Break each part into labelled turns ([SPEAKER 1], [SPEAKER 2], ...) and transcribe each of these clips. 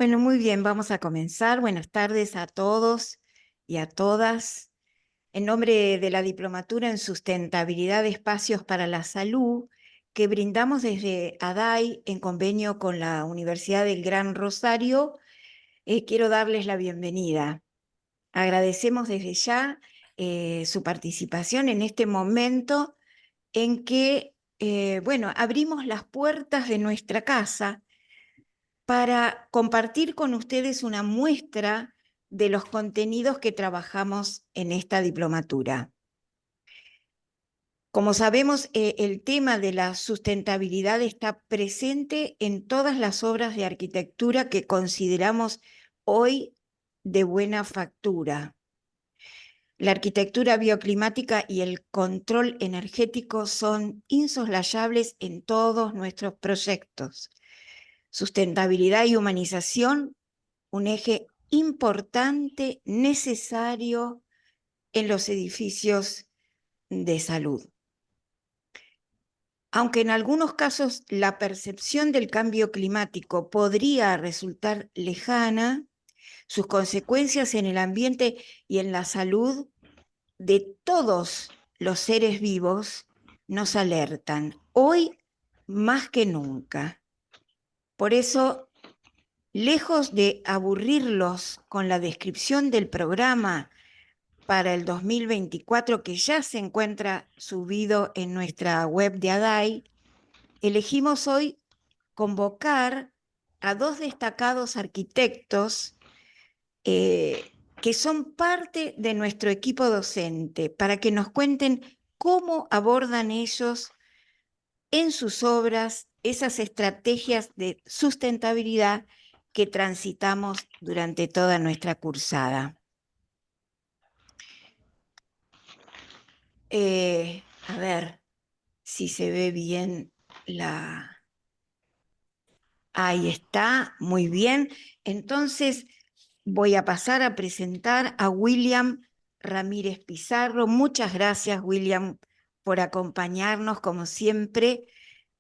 [SPEAKER 1] Bueno, muy bien, vamos a comenzar. Buenas tardes a todos y a todas. En nombre de la Diplomatura en Sustentabilidad de Espacios para la Salud, que brindamos desde ADAI en convenio con la Universidad del Gran Rosario, quiero darles la bienvenida. Agradecemos desde ya su participación en este momento en que, abrimos las puertas de nuestra casa para compartir con ustedes una muestra de los contenidos que trabajamos en esta diplomatura. Como sabemos, el tema de la sustentabilidad está presente en todas las obras de arquitectura que consideramos hoy de buena factura. La arquitectura bioclimática y el control energético son insoslayables en todos nuestros proyectos. Sustentabilidad y humanización, un eje importante, necesario en los edificios de salud. Aunque en algunos casos la percepción del cambio climático podría resultar lejana, sus consecuencias en el ambiente y en la salud de todos los seres vivos nos alertan, hoy más que nunca. Por eso, lejos de aburrirlos con la descripción del programa para el 2024, que ya se encuentra subido en nuestra web de ADAI, elegimos hoy convocar a dos destacados arquitectos que son parte de nuestro equipo docente, para que nos cuenten cómo abordan ellos en sus obras esas estrategias de sustentabilidad que transitamos durante toda nuestra cursada. A ver si se ve bien la... Ahí está, muy bien. Entonces voy a pasar a presentar a William Ramírez Pizarro. Muchas gracias, William, por acompañarnos como siempre.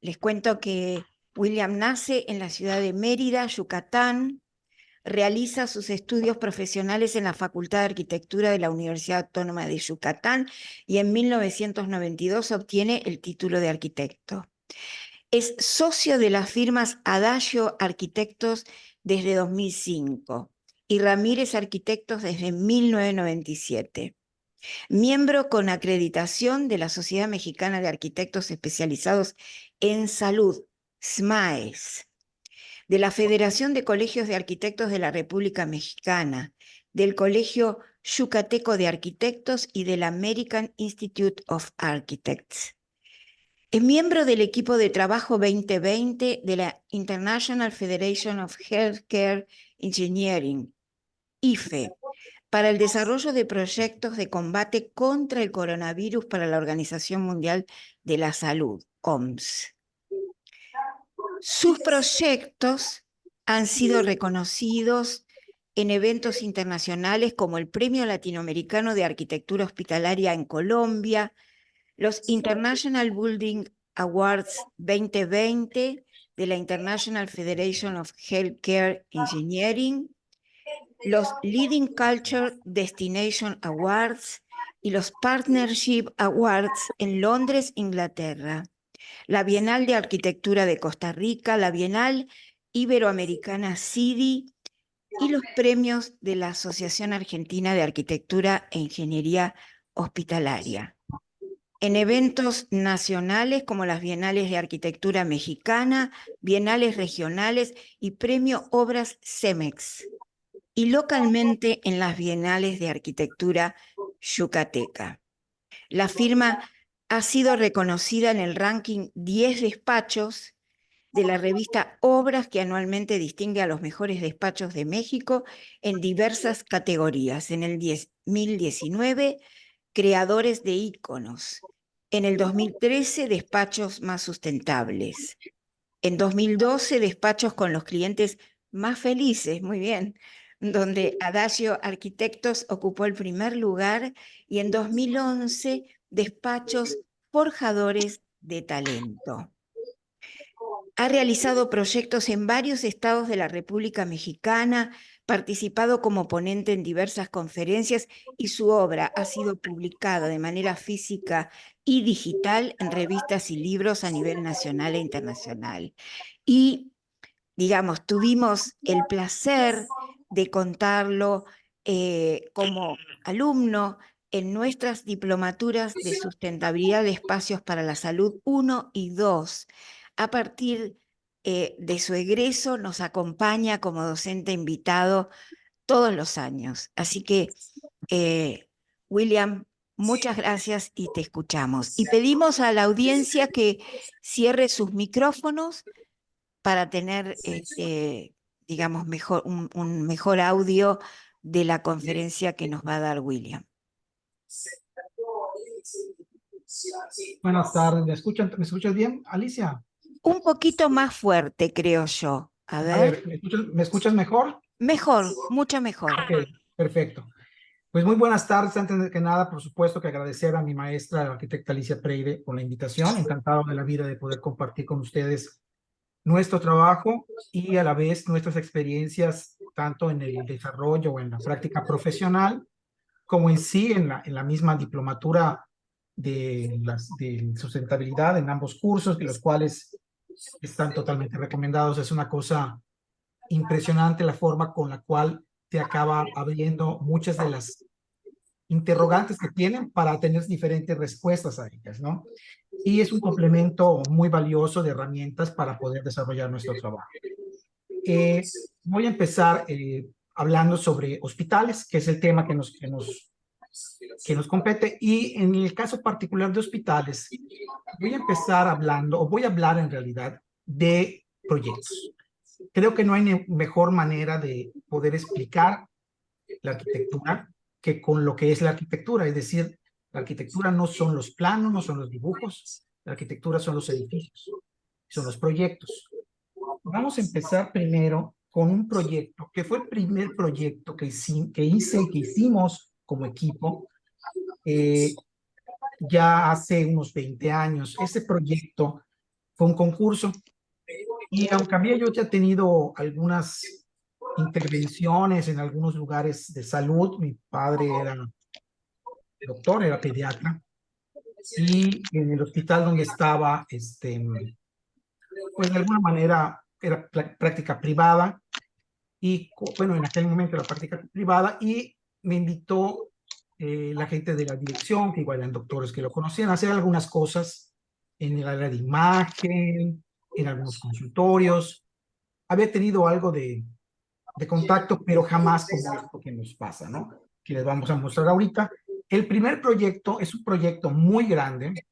[SPEAKER 1] Les cuento que William nace en la ciudad de Mérida, Yucatán. Realiza sus estudios profesionales en la Facultad de Arquitectura de la Universidad Autónoma de Yucatán y en 1992 obtiene el título de arquitecto. Es socio de las firmas Adagio Arquitectos desde 2005 y Ramírez Arquitectos desde 1997. Miembro con acreditación de la Sociedad Mexicana de Arquitectos Especializados en Salud, SMAES, de la Federación de Colegios de Arquitectos de la República Mexicana, del Colegio Yucateco de Arquitectos y del American Institute of Architects. Es miembro del equipo de trabajo 2020 de la International Federation of Healthcare Engineering, IFE, para el desarrollo de proyectos de combate contra el coronavirus para la Organización Mundial de la Salud, OMS. Sus proyectos han sido reconocidos en eventos internacionales como el Premio Latinoamericano de Arquitectura Hospitalaria en Colombia, los International Building Awards 2020 de la International Federation of Healthcare Engineering, los Leading Culture Destination Awards y los Partnership Awards en Londres, Inglaterra, la Bienal de Arquitectura de Costa Rica, la Bienal Iberoamericana CIDI y los premios de la Asociación Argentina de Arquitectura e Ingeniería Hospitalaria. En eventos nacionales como las Bienales de Arquitectura Mexicana, Bienales Regionales y Premio Obras CEMEX, y localmente en las Bienales de Arquitectura Yucateca. La firma ha sido reconocida en el ranking 10 despachos de la revista Obras, que anualmente distingue a los mejores despachos de México en diversas categorías. En el 2019, creadores de íconos. En el 2013, despachos más sustentables. En 2012, despachos con los clientes más felices, muy bien, donde Adagio Arquitectos ocupó el primer lugar, y en 2011, despachos forjadores de talento. Ha realizado proyectos en varios estados de la República Mexicana, participado como ponente en diversas conferencias y su obra ha sido publicada de manera física y digital en revistas y libros a nivel nacional e internacional. Y, digamos, tuvimos el placer de contarlo como alumno en nuestras diplomaturas de sustentabilidad de espacios para la salud 1 y 2. A partir de su egreso nos acompaña como docente invitado todos los años. Así que, William, muchas gracias y te escuchamos. Y pedimos a la audiencia que cierre sus micrófonos para tener, digamos, un mejor audio de la conferencia que nos va a dar William.
[SPEAKER 2] Buenas tardes, ¿me escuchas bien, Alicia?
[SPEAKER 1] Un poquito más fuerte, creo yo. A
[SPEAKER 2] A
[SPEAKER 1] ver.
[SPEAKER 2] ver, me escuchas mejor?
[SPEAKER 1] Mejor, mucho mejor.
[SPEAKER 2] Ok, perfecto. Pues muy buenas tardes. Antes que nada, por supuesto que agradecer a mi maestra, la arquitecta Alicia Freire, por la invitación. Encantado de la vida de poder compartir con ustedes nuestro trabajo y a la vez nuestras experiencias, tanto en el desarrollo o en la práctica profesional, como en sí en la misma diplomatura de sustentabilidad en ambos cursos, de los cuales están totalmente recomendados. Es una cosa impresionante la forma con la cual te acaba abriendo muchas de las interrogantes que tienen para tener diferentes respuestas a ellas, ¿no? Y es un complemento muy valioso de herramientas para poder desarrollar nuestro trabajo. Voy a empezar hablando sobre hospitales, que es el tema que nos compete, y en el caso particular de hospitales, voy a empezar hablando, o voy a hablar en realidad, de proyectos. Creo que no hay mejor manera de poder explicar la arquitectura que con lo que es la arquitectura. Es decir, la arquitectura no son los planos, no son los dibujos, la arquitectura son los edificios, son los proyectos. Vamos a empezar primero con un proyecto que fue el primer proyecto que hicimos como equipo ya hace unos 20 años. Ese proyecto fue un concurso y aunque había yo ya tenido algunas intervenciones en algunos lugares de salud, mi padre era doctor, era pediatra, y en el hospital donde estaba, pues de alguna manera era práctica privada, y bueno, en aquel momento era práctica privada, y me invitó la gente de la dirección, que igual eran doctores que lo conocían, a hacer algunas cosas en el área de imagen, en algunos consultorios. Había tenido algo de contacto, pero jamás como esto que nos pasa, ¿no? Que les vamos a mostrar ahorita. El primer proyecto es un proyecto muy grande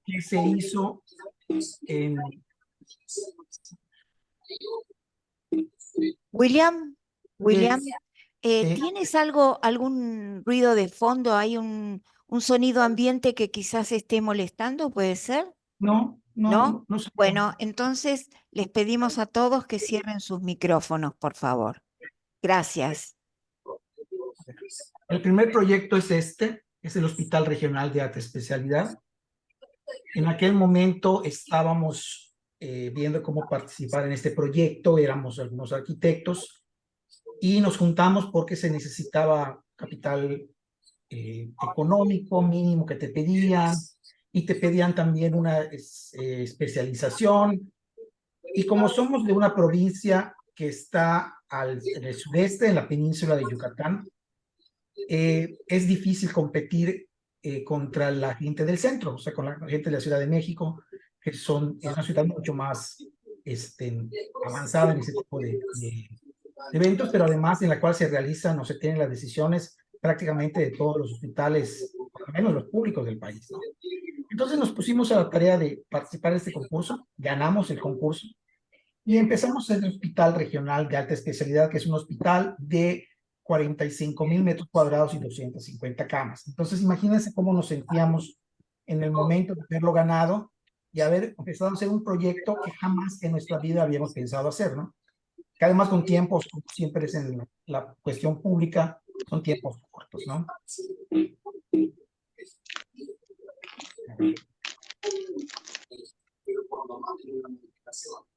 [SPEAKER 2] que se hizo en...
[SPEAKER 1] William, William,
[SPEAKER 2] Sí,
[SPEAKER 1] ¿tienes algún ruido de fondo? ¿Hay un sonido ambiente que quizás esté molestando? ¿Puede ser?
[SPEAKER 2] no, no,
[SPEAKER 1] ¿No?
[SPEAKER 2] no, no sé.
[SPEAKER 1] Bueno, entonces les pedimos a todos que cierren sus micrófonos, por favor. Gracias.
[SPEAKER 2] El primer proyecto es este, es el Hospital Regional de Alta Especialidad. En aquel momento estábamos viendo cómo participar en este proyecto, éramos algunos arquitectos y nos juntamos porque se necesitaba capital económico mínimo que te pedían, y te pedían también una especialización. Y como somos de una provincia que está en el sureste, en la península de Yucatán, es difícil competir contra la gente del centro, o sea, con la gente de la Ciudad de México, que es una ciudad mucho más avanzada en ese tipo de eventos, pero además en la cual se realizan o se tienen las decisiones prácticamente de todos los hospitales, por lo menos los públicos del país, ¿no? Entonces nos pusimos a la tarea de participar en este concurso, ganamos el concurso y empezamos en el Hospital Regional de Alta Especialidad, que es un hospital de 45,000 metros cuadrados y 250 camas. Entonces imagínense cómo nos sentíamos en el momento de haberlo ganado y haber empezado a hacer un proyecto que jamás en nuestra vida habíamos pensado hacer, ¿no? Que además con tiempos, como siempre es en la cuestión pública, son tiempos cortos, ¿no?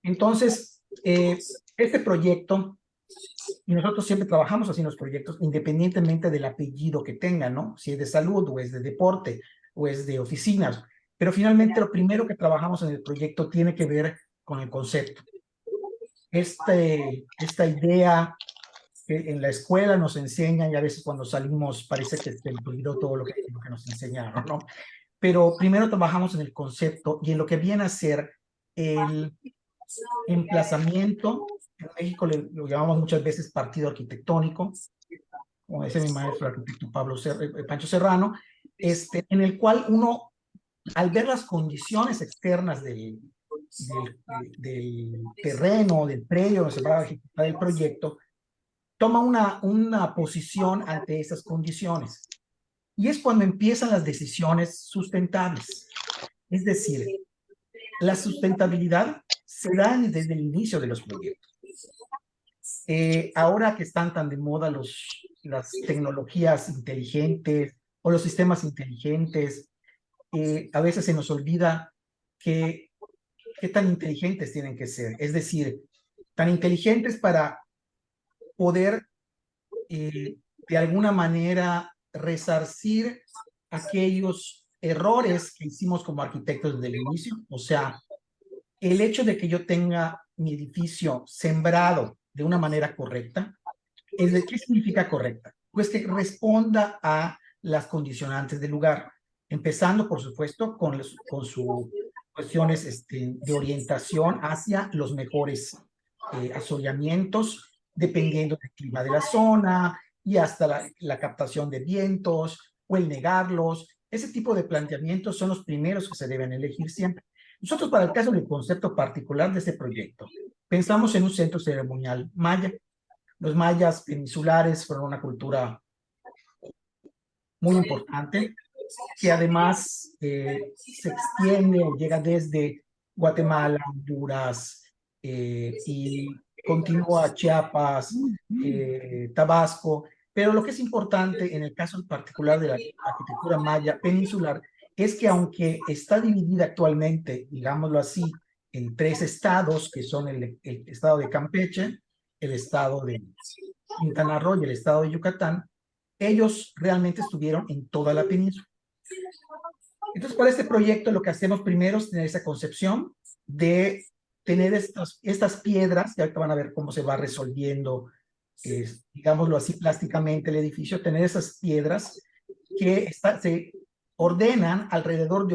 [SPEAKER 2] Entonces, este proyecto, y nosotros siempre trabajamos así en los proyectos, independientemente del apellido que tengan, ¿no? Si es de salud, o es de deporte, o es de oficinas. Pero finalmente lo primero que trabajamos en el proyecto tiene que ver con el concepto. Esta idea que en la escuela nos enseñan, y a veces cuando salimos parece que se olvidó todo lo que nos enseñaron, ¿no? Pero primero trabajamos en el concepto y en lo que viene a ser el emplazamiento. En México lo llamamos muchas veces partido arquitectónico, como dice mi maestro, el arquitecto Pancho Serrano, en el cual uno, al ver las condiciones externas del terreno, del predio donde se va a ejecutar el proyecto, toma una posición ante esas condiciones. Y es cuando empiezan las decisiones sustentables. Es decir, la sustentabilidad se da desde el inicio de los proyectos. Ahora que están tan de moda las tecnologías inteligentes o los sistemas inteligentes, a veces se nos olvida qué tan inteligentes tienen que ser. Es decir, tan inteligentes para poder de alguna manera resarcir aquellos errores que hicimos como arquitectos desde el inicio. O sea, el hecho de que yo tenga mi edificio sembrado de una manera correcta, ¿qué significa correcta? Pues que responda a las condicionantes del lugar, empezando, por supuesto, con sus cuestiones de orientación hacia los mejores asoleamientos, dependiendo del clima de la zona y hasta la captación de vientos o el negarlos. Ese tipo de planteamientos son los primeros que se deben elegir siempre. Nosotros, para el caso del concepto particular de este proyecto, pensamos en un centro ceremonial maya. Los mayas peninsulares fueron una cultura muy importante, que además se extiende o llega desde Guatemala, Honduras, y continúa Chiapas, Tabasco. Pero lo que es importante en el caso particular de la arquitectura maya peninsular es que, aunque está dividida actualmente, digámoslo así, en 3 estados, que son el estado de Campeche, el estado de Quintana Roo y el estado de Yucatán, ellos realmente estuvieron en toda la península. Entonces, para este proyecto lo que hacemos primero es tener esa concepción de tener estas piedras, y ahorita van a ver cómo se va resolviendo, digámoslo así, plásticamente el edificio, tener esas piedras que se ordenan alrededor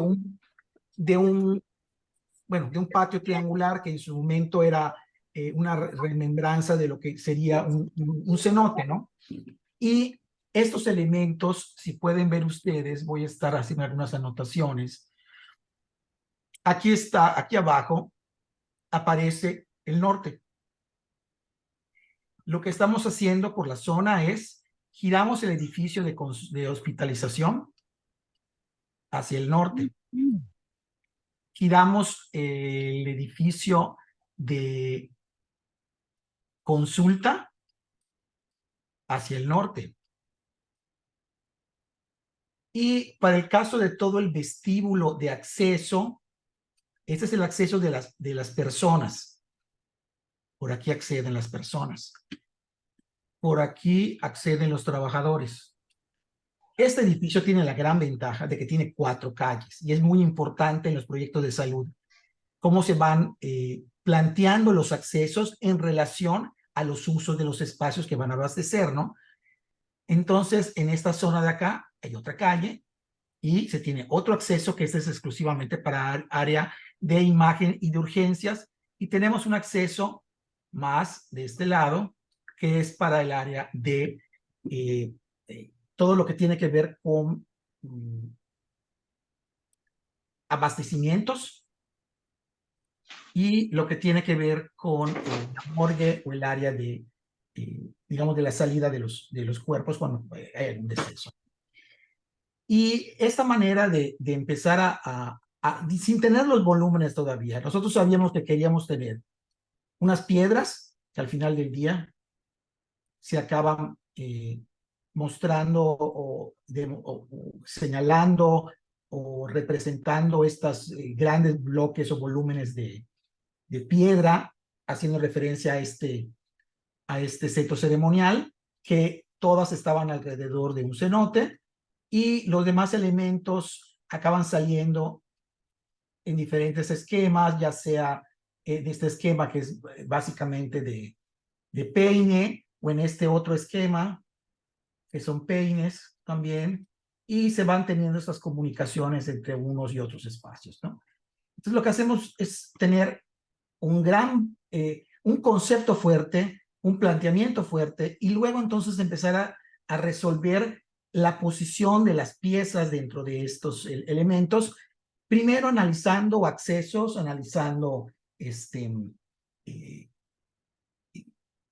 [SPEAKER 2] de un patio triangular que en su momento era una remembranza de lo que sería un cenote, ¿no? Y estos elementos, si pueden ver ustedes, voy a estar haciendo algunas anotaciones. Aquí está, aquí abajo aparece el norte. Lo que estamos haciendo por la zona es, giramos el edificio de hospitalización hacia el norte. Giramos el edificio de consulta hacia el norte. Y para el caso de todo el vestíbulo de acceso, este es el acceso de las personas. Por aquí acceden las personas. Por aquí acceden los trabajadores. Este edificio tiene la gran ventaja de que tiene 4 calles y es muy importante en los proyectos de salud cómo se van planteando los accesos en relación a los usos de los espacios que van a abastecer, ¿no? Entonces, en esta zona de acá hay otra calle y se tiene otro acceso que este es exclusivamente para área de imagen y de urgencias, y tenemos un acceso más de este lado que es para el área de todo lo que tiene que ver con abastecimientos y lo que tiene que ver con la morgue o el área de, digamos, de la salida de los cuerpos cuando hay un deceso. Y esta manera de empezar sin tener los volúmenes todavía, nosotros sabíamos que queríamos tener unas piedras que al final del día se acaban mostrando o señalando o representando estos grandes bloques o volúmenes de de piedra, haciendo referencia a este centro ceremonial, que todas estaban alrededor de un cenote, y los demás elementos acaban saliendo en diferentes esquemas, ya sea de este esquema que es básicamente de peine, o en este otro esquema, que son peines también, y se van teniendo estas comunicaciones entre unos y otros espacios, ¿no? Entonces lo que hacemos es tener un concepto fuerte, un planteamiento fuerte, y luego entonces empezar a resolver la posición de las piezas dentro de estos elementos, primero analizando accesos, analizando eh,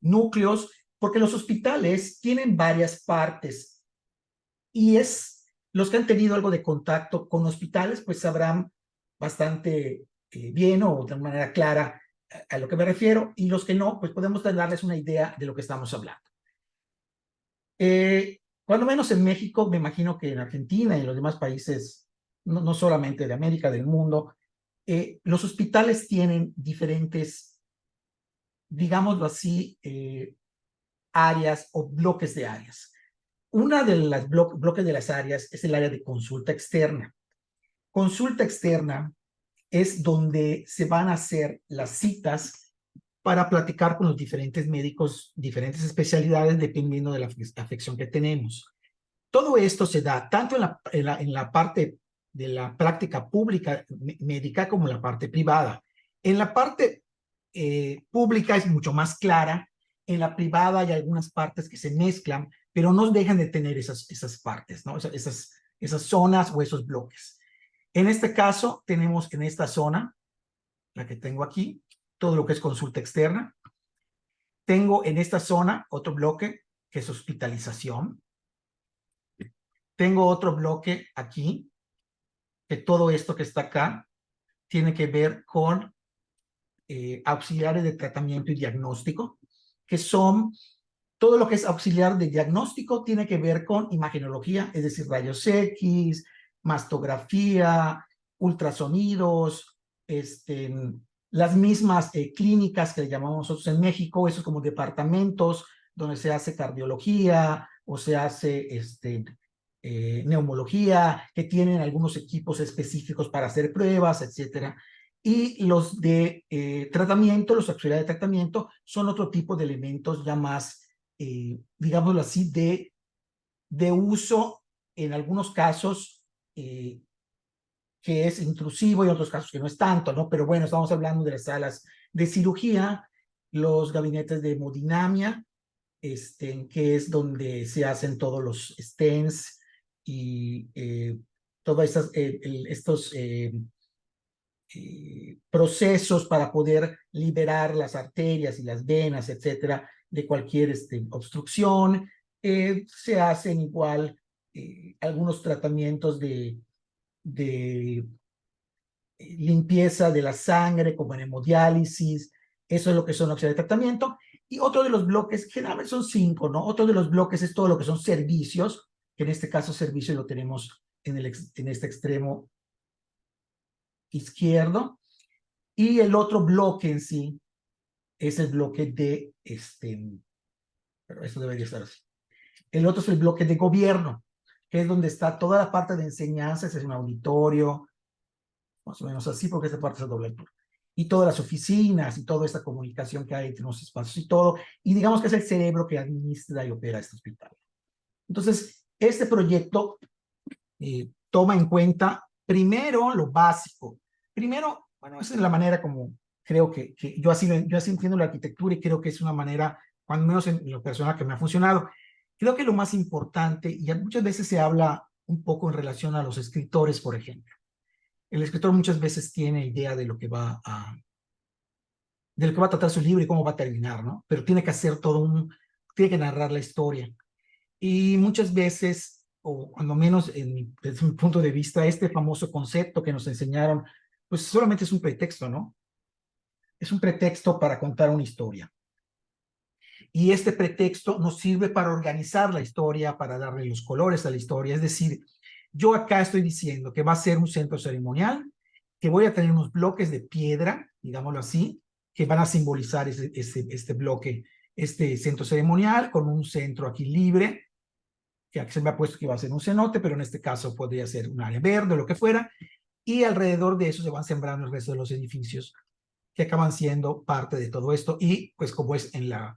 [SPEAKER 2] núcleos, porque los hospitales tienen varias partes, y los que han tenido algo de contacto con hospitales, pues sabrán bastante bien o de manera clara a lo que me refiero, y los que no, pues podemos darles una idea de lo que estamos hablando. Cuando menos en México, me imagino que en Argentina y en los demás países, no solamente de América, del mundo, los hospitales tienen diferentes, digámoslo así, áreas o bloques de áreas. Una de las bloques de las áreas es el área de consulta externa. Consulta externa es donde se van a hacer las citas para platicar con los diferentes médicos, diferentes especialidades, dependiendo de la afección que tenemos. Todo esto se da tanto en la parte de la práctica pública médica como en la parte privada. En la parte pública es mucho más clara, en la privada hay algunas partes que se mezclan, pero no dejan de tener esas partes, ¿no? Esas zonas o esos bloques. En este caso, tenemos en esta zona, la que tengo aquí, todo lo que es consulta externa. Tengo en esta zona otro bloque que es hospitalización. Tengo otro bloque aquí, que todo esto que está acá tiene que ver con auxiliares de tratamiento y diagnóstico, que son todo lo que es auxiliar de diagnóstico tiene que ver con imagenología, es decir, rayos X, mastografía, ultrasonidos, las mismas clínicas que le llamamos nosotros en México, esos como departamentos donde se hace cardiología o se hace neumología, que tienen algunos equipos específicos para hacer pruebas, etcétera. Y los de tratamiento, los auxiliares de tratamiento, son otro tipo de elementos ya más, digámoslo así, de uso en algunos casos que es intrusivo y en otros casos que no es tanto, ¿no? Pero bueno, estamos hablando de las salas de cirugía, los gabinetes de hemodinamia, que es donde se hacen todos los stents y todos estos procesos para poder liberar las arterias y las venas, etcétera, de cualquier obstrucción. Se hacen igual algunos tratamientos de limpieza de la sangre, como en hemodiálisis. Eso es lo que son opciones de tratamiento. Y otro de los bloques, generalmente son 5, ¿no? Otro de los bloques es todo lo que son servicios, que en este caso servicio lo tenemos en este extremo izquierdo. Y el otro bloque en sí es el bloque de, pero eso debería estar así. El otro es el bloque de gobierno, que es donde está toda la parte de enseñanza, es un auditorio, más o menos así, porque esta parte se dobla. Y todas las oficinas y toda esta comunicación que hay entre los espacios y todo, y digamos que es el cerebro que administra y opera este hospital. Entonces, este proyecto toma en cuenta primero lo básico. Primero, bueno, esa es la manera como creo que yo así entiendo la arquitectura, y creo que es una manera, cuando menos en lo personal, que me ha funcionado. Creo que lo más importante, y muchas veces se habla un poco en relación a los escritores, por ejemplo. El escritor muchas veces tiene idea de lo que va a tratar su libro y cómo va a terminar, ¿no? Pero tiene que hacer tiene que narrar la historia. Y muchas veces, o cuando menos desde mi punto de vista, este famoso concepto que nos enseñaron, pues solamente es un pretexto, ¿no? Es un pretexto para contar una historia. Y este pretexto nos sirve para organizar la historia, para darle los colores a la historia. Es decir, yo acá estoy diciendo que va a ser un centro ceremonial, que voy a tener unos bloques de piedra, digámoslo así, que van a simbolizar este bloque, este centro ceremonial con un centro aquí libre, que aquí se me ha puesto que iba a ser un cenote, pero en este caso podría ser un área verde o lo que fuera, y alrededor de eso se van sembrando el resto de los edificios que acaban siendo parte de todo esto, y pues como es en los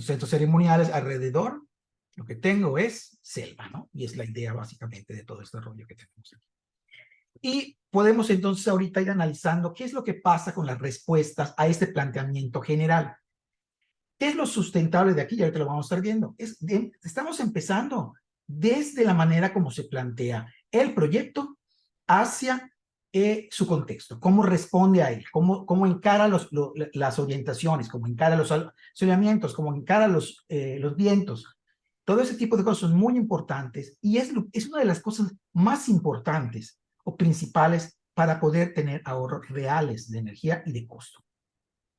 [SPEAKER 2] centros ceremoniales alrededor, lo que tengo es selva, ¿no? Y es la idea básicamente de todo este rollo que tenemos aquí. Y podemos entonces ahorita ir analizando qué es lo que pasa con las respuestas a este planteamiento general. ¿Qué es lo sustentable de aquí? Ya ahorita lo vamos a estar viendo. Estamos empezando desde la manera como se plantea el proyecto hacia su contexto, cómo responde a él, cómo encara las orientaciones, cómo encara los soleamientos, cómo encara los vientos. Todo ese tipo de cosas son muy importantes y es una de las cosas más importantes o principales para poder tener ahorros reales de energía y de costo.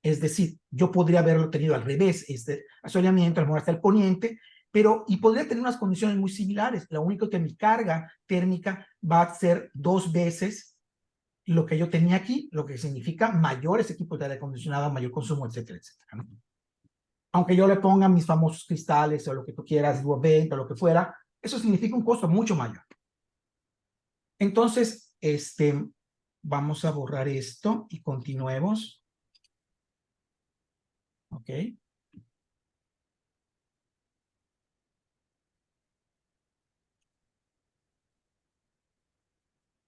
[SPEAKER 2] Es decir, yo podría haberlo tenido al revés, este asoleamiento, a lo mejor hasta el poniente, y podría tener unas condiciones muy similares. Lo único que mi carga térmica va a ser 2 veces lo que yo tenía aquí, lo que significa mayores equipos de aire acondicionado, mayor consumo, etcétera, etcétera, ¿no? Aunque yo le ponga mis famosos cristales o lo que tú quieras, digo 20 o lo que fuera, eso significa un costo mucho mayor. Entonces, vamos a borrar esto y continuemos. ¿Ok?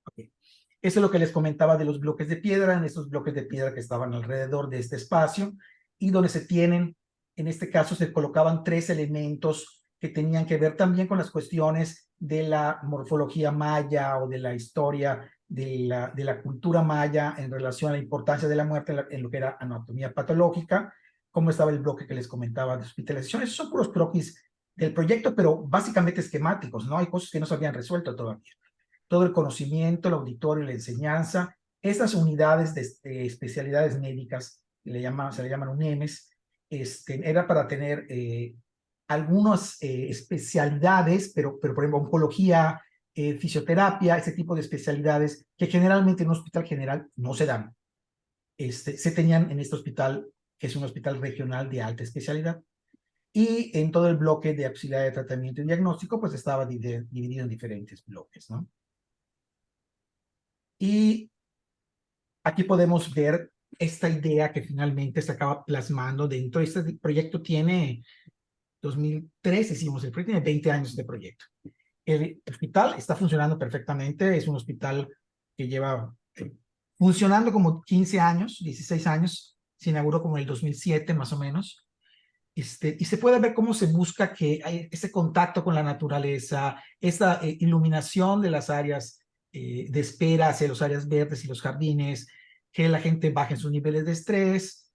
[SPEAKER 2] Okay. Eso es lo que les comentaba de los bloques de piedra, en estos bloques de piedra que estaban alrededor de este espacio y donde se tienen, en este caso se colocaban 3 elementos que tenían que ver también con las cuestiones de la morfología maya o de la historia de la cultura maya en relación a la importancia de la muerte en lo que era anatomía patológica, como estaba el bloque que les comentaba de hospitalización. Esos son puros croquis del proyecto, pero básicamente esquemáticos, ¿no? Hay cosas que no se habían resuelto todavía. Todo el conocimiento, el auditorio, la enseñanza, estas unidades de especialidades médicas, se le llaman UNEMES, era para tener algunas especialidades, pero por ejemplo, oncología, fisioterapia, ese tipo de especialidades que generalmente en un hospital general no se dan. Se tenían en este hospital, que es un hospital regional de alta especialidad. Y en todo el bloque de auxiliar de tratamiento y diagnóstico, pues estaba dividido en diferentes bloques, ¿no? Y aquí podemos ver esta idea que finalmente se acaba plasmando dentro. Este proyecto tiene 2013, hicimos el proyecto, tiene 20 años de proyecto. El hospital está funcionando perfectamente, es un hospital que lleva funcionando como 15 años, 16 años, se inauguró como en el 2007 más o menos. Y se puede ver cómo se busca que hay ese contacto con la naturaleza, esta iluminación de las áreas de espera hacia las áreas verdes y los jardines, que la gente baje sus niveles de estrés.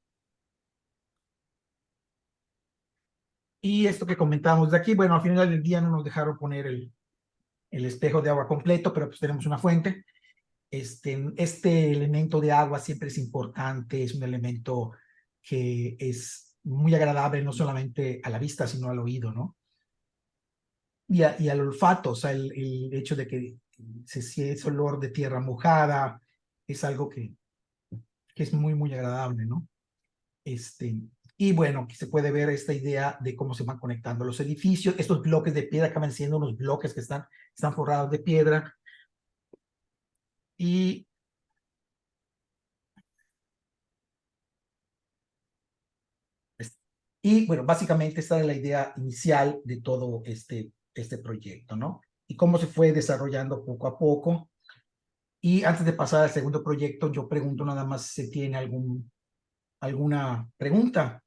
[SPEAKER 2] Y esto que comentábamos de aquí, bueno, al final del día no nos dejaron poner el espejo de agua completo, pero pues tenemos una fuente. Este elemento de agua siempre es importante, es un elemento que es muy agradable, no solamente a la vista, sino al oído, ¿no? Y al olfato, o sea, el hecho de que se siente ese olor de tierra mojada, es algo que es muy, muy agradable, ¿no? Y bueno, aquí se puede ver esta idea de cómo se van conectando los edificios. Estos bloques de piedra acaban siendo unos bloques que están forrados de piedra. Y, y bueno, básicamente esta es la idea inicial de todo este proyecto, ¿no? Y cómo se fue desarrollando poco a poco. Y antes de pasar al segundo proyecto, yo pregunto nada más si tiene alguna pregunta.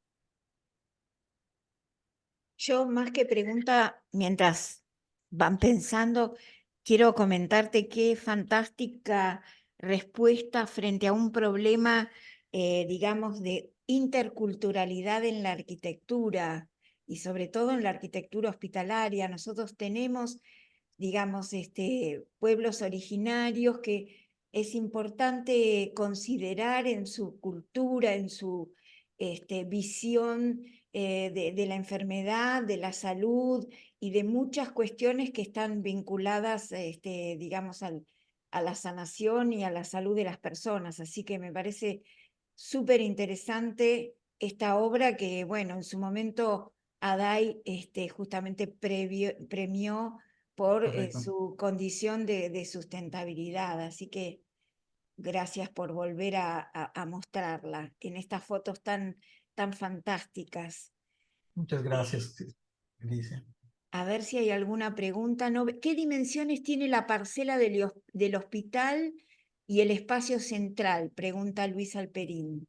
[SPEAKER 1] Yo más que pregunta, mientras van pensando, quiero comentarte qué fantástica respuesta frente a un problema, digamos, de interculturalidad en la arquitectura y sobre todo en la arquitectura hospitalaria. Nosotros tenemos, digamos, pueblos originarios que es importante considerar en su cultura, en su visión de la enfermedad, de la salud y de muchas cuestiones que están vinculadas, digamos, a la sanación y a la salud de las personas. Así que me parece súper interesante esta obra que, bueno, en su momento Adai justamente premió por
[SPEAKER 2] Correcto.
[SPEAKER 1] su condición de sustentabilidad. Así que gracias por volver a mostrarla en estas fotos tan fantásticas.
[SPEAKER 2] Muchas gracias, Alicia.
[SPEAKER 1] A ver si hay alguna pregunta. ¿Qué dimensiones tiene la parcela del hospital y el espacio central? Pregunta Luis Alperín.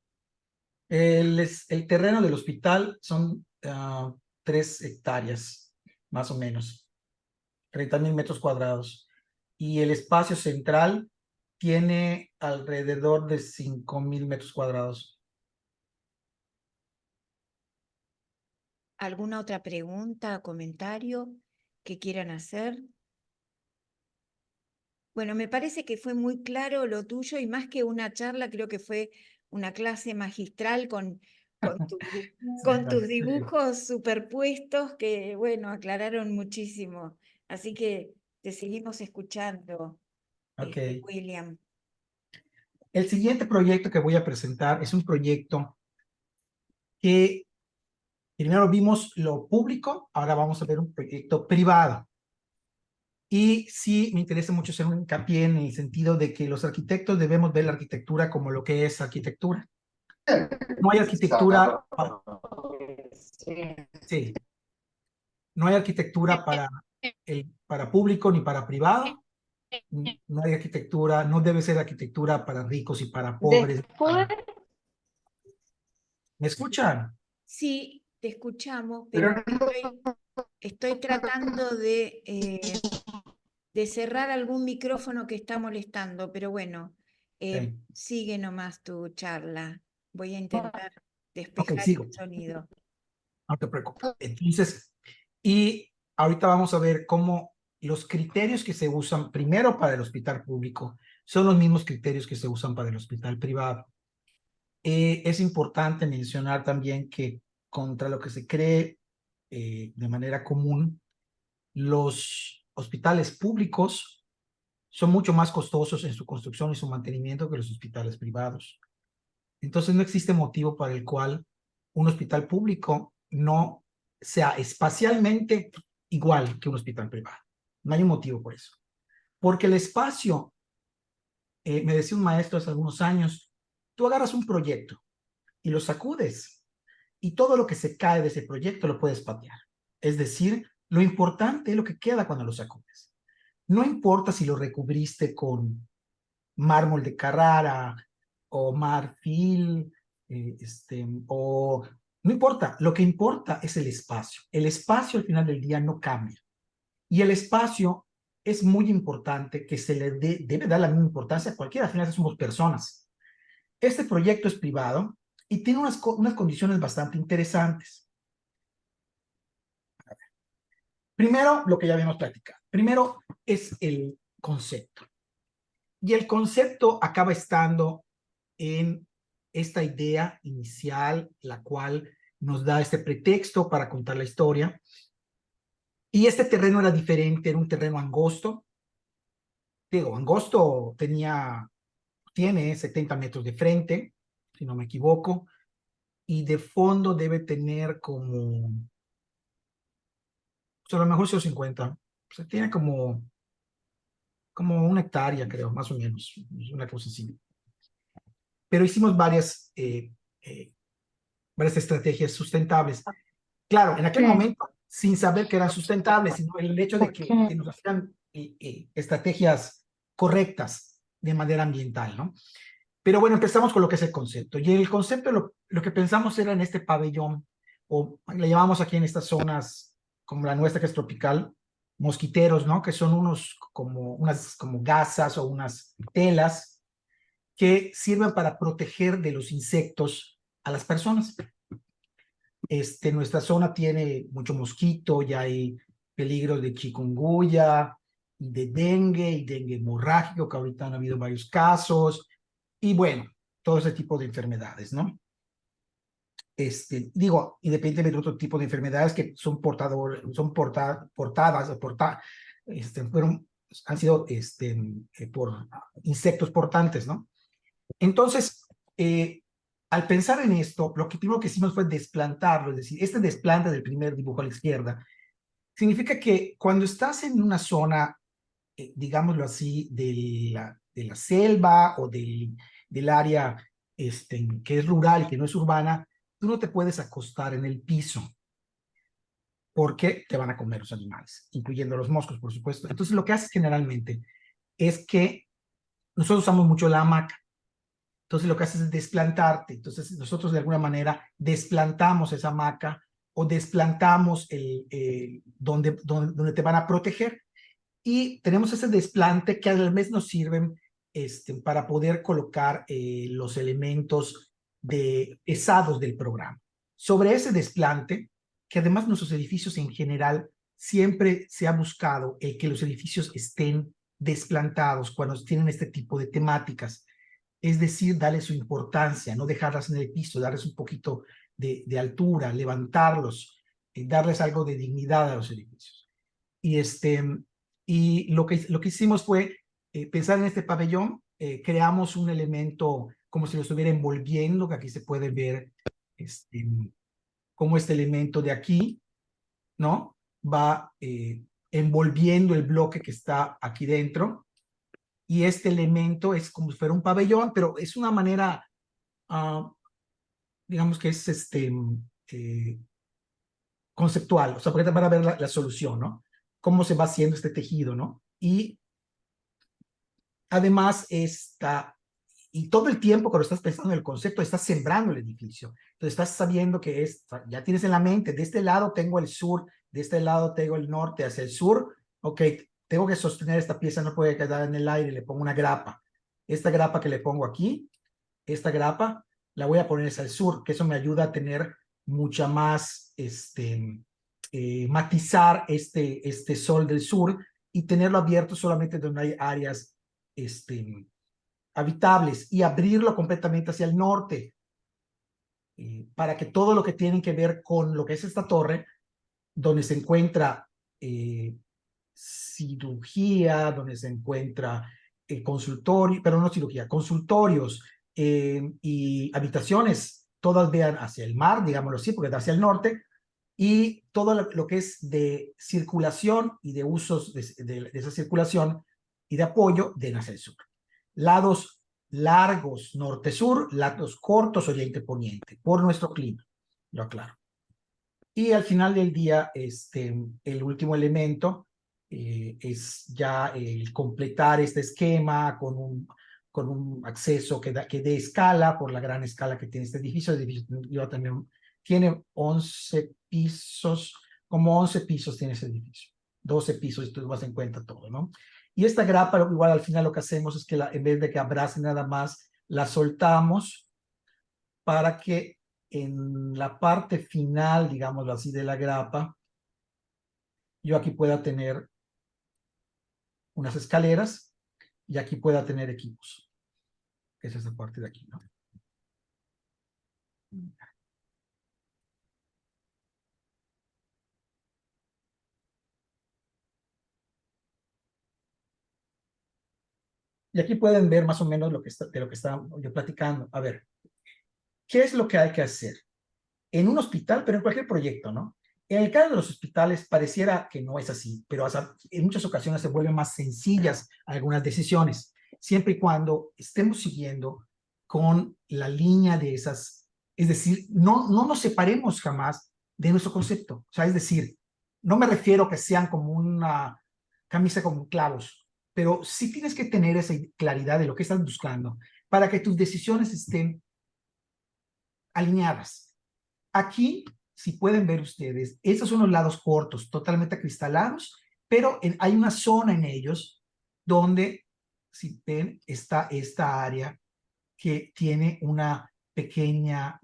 [SPEAKER 2] El terreno del hospital son 3 hectáreas, más o menos, 30.000 metros cuadrados. Y el espacio central tiene alrededor de 5.000 metros cuadrados.
[SPEAKER 1] ¿Alguna otra pregunta o comentario que quieran hacer? Bueno, me parece que fue muy claro lo tuyo y más que una charla, creo que fue una clase magistral con, tu- con tus dibujos superpuestos que, bueno, aclararon muchísimo. Así que te seguimos escuchando,
[SPEAKER 2] Ok.
[SPEAKER 1] William.
[SPEAKER 2] El siguiente proyecto que voy a presentar es un proyecto que primero vimos lo público, ahora vamos a ver un proyecto privado. Y sí me interesa mucho hacer un hincapié en el sentido de que los arquitectos debemos ver la arquitectura como lo que es arquitectura. No hay arquitectura, sí, no hay arquitectura para público ni para privado. No hay arquitectura, no debe ser arquitectura para ricos y para pobres.
[SPEAKER 3] Después,
[SPEAKER 2] ¿Me escuchan?
[SPEAKER 1] Sí, te escuchamos,
[SPEAKER 3] pero
[SPEAKER 1] pero estoy tratando de cerrar algún micrófono que está molestando, pero bueno,
[SPEAKER 2] Sí.
[SPEAKER 1] sigue nomás tu charla. Voy a
[SPEAKER 3] no,
[SPEAKER 1] intentar
[SPEAKER 2] Ok,
[SPEAKER 1] despejar
[SPEAKER 2] sigo.
[SPEAKER 1] el sonido.
[SPEAKER 2] No te preocupes. Entonces, y ahorita vamos a ver cómo los criterios que se usan primero para el hospital público son los mismos criterios que se usan para el hospital privado. Es importante mencionar también que contra lo que se cree de manera común, los hospitales públicos son mucho más costosos en su construcción y su mantenimiento que los hospitales privados. Entonces no existe motivo para el cual un hospital público no sea espacialmente igual que un hospital privado. No hay un motivo por eso. Porque el espacio, me decía un maestro hace algunos años, tú agarras un proyecto y lo sacudes y todo lo que se cae de ese proyecto lo puedes patear. Es decir, lo importante es lo que queda cuando lo sacudes. No importa si lo recubriste con mármol de Carrara o marfil, o no importa, lo que importa es el espacio. El espacio al final del día no cambia. Y el espacio es muy importante que se le debe dar la misma importancia a cualquiera, al final somos personas. Este proyecto es privado y tiene unas condiciones bastante interesantes. Primero, lo que ya habíamos platicado. Primero es el concepto. Y el concepto acaba estando en esta idea inicial, la cual nos da este pretexto para contar la historia. Y este terreno era diferente, era un terreno angosto. Digo, angosto tiene 70 metros de frente, si no me equivoco, y de fondo debe tener como, pues a lo mejor 150, o sea, tiene como 1 hectárea, creo, más o menos, una cosa así. Pero hicimos varias estrategias sustentables. Claro, en aquel momento, sin saber que eran sustentables, sino el hecho de que nos hacían estrategias correctas de manera ambiental, ¿no? Pero bueno, empezamos con lo que es el concepto. Y el concepto, lo que pensamos era en este pabellón, o le llamamos aquí en estas zonas, como la nuestra que es tropical, mosquiteros, ¿no? Que son unas como gasas o unas telas que sirven para proteger de los insectos a las personas. Nuestra zona tiene mucho mosquito, ya hay peligros de chikungunya, y dengue hemorrágico, que ahorita han habido varios casos, y bueno, todo ese tipo de enfermedades, ¿no? Digo, independientemente de otro tipo de enfermedades que son portadas, fueron han sido por insectos portantes, ¿no? Entonces, al pensar en esto, lo que primero que hicimos fue desplantarlo, es decir, este desplante del primer dibujo a la izquierda significa que cuando estás en una zona, digámoslo así, de la selva o del área que es rural, que no es urbana, tú no te puedes acostar en el piso porque te van a comer los animales, incluyendo los moscos, por supuesto. Entonces, lo que haces generalmente es que nosotros usamos mucho la hamaca. Entonces, lo que haces es desplantarte. Entonces, nosotros de alguna manera desplantamos esa hamaca o desplantamos donde te van a proteger. Y tenemos ese desplante que al mes nos sirven para poder colocar los elementos pesados del programa. Sobre ese desplante, que además nuestros edificios en general siempre se ha buscado el que los edificios estén desplantados cuando tienen este tipo de temáticas, es decir, darle su importancia, no dejarlas en el piso, darles un poquito de altura, levantarlos, darles algo de dignidad a los edificios. Y lo que hicimos fue pensar en este pabellón, creamos un elemento como si lo estuviera envolviendo, que aquí se puede ver como este elemento de aquí, ¿no? Va envolviendo el bloque que está aquí dentro, y este elemento es como si fuera un pabellón, pero es una manera, digamos que es conceptual, o sea, porque van a ver la solución, ¿no? Cómo se va haciendo este tejido, ¿no? Y además y todo el tiempo cuando estás pensando en el concepto, estás sembrando el edificio. Entonces estás sabiendo que ya tienes en la mente, de este lado tengo el sur, de este lado tengo el norte hacia el sur, ok, tengo que sostener esta pieza, no puede quedar en el aire, le pongo una grapa. Esta grapa que le pongo aquí, esta grapa, la voy a poner hacia el sur, que eso me ayuda a tener mucha más, matizar este sol del sur y tenerlo abierto solamente donde hay áreas habitables, y abrirlo completamente hacia el norte, para que todo lo que tiene que ver con lo que es esta torre, donde se encuentra cirugía, donde se encuentra consultorio, pero no cirugía, consultorios y habitaciones, todas vean hacia el mar, digámoslo así, porque está hacia el norte, y todo lo que es de circulación y de usos de esa circulación y de apoyo den hacia el sur. Lados largos norte-sur, lados cortos oriente-poniente, por nuestro clima, lo aclaro. Y al final del día, el último elemento es ya el completar este esquema con un acceso que dé escala por la gran escala que tiene este edificio. El edificio también tiene 11 pisos, como 11 pisos tiene ese edificio, 12 pisos, y tú vas en cuenta todo, ¿no? Y esta grapa, igual al final lo que hacemos es que en vez de que abrace nada más, la soltamos para que en la parte final, digámoslo así, de la grapa, yo aquí pueda tener unas escaleras y aquí pueda tener equipos. Esa es la parte de aquí, ¿no? Y aquí pueden ver más o menos de lo que estaba yo platicando. A ver, ¿qué es lo que hay que hacer? En un hospital, pero en cualquier proyecto, ¿no? En el caso de los hospitales pareciera que no es así, pero en muchas ocasiones se vuelven más sencillas algunas decisiones, siempre y cuando estemos siguiendo con la línea de esas, es decir, no nos separemos jamás de nuestro concepto. O sea, es decir, no me refiero a que sean como una camisa con clavos, pero sí tienes que tener esa claridad de lo que estás buscando para que tus decisiones estén alineadas. Aquí, si pueden ver ustedes, estos son los lados cortos, totalmente acristalados, pero hay una zona en ellos donde, si ven, está esta área que tiene una pequeña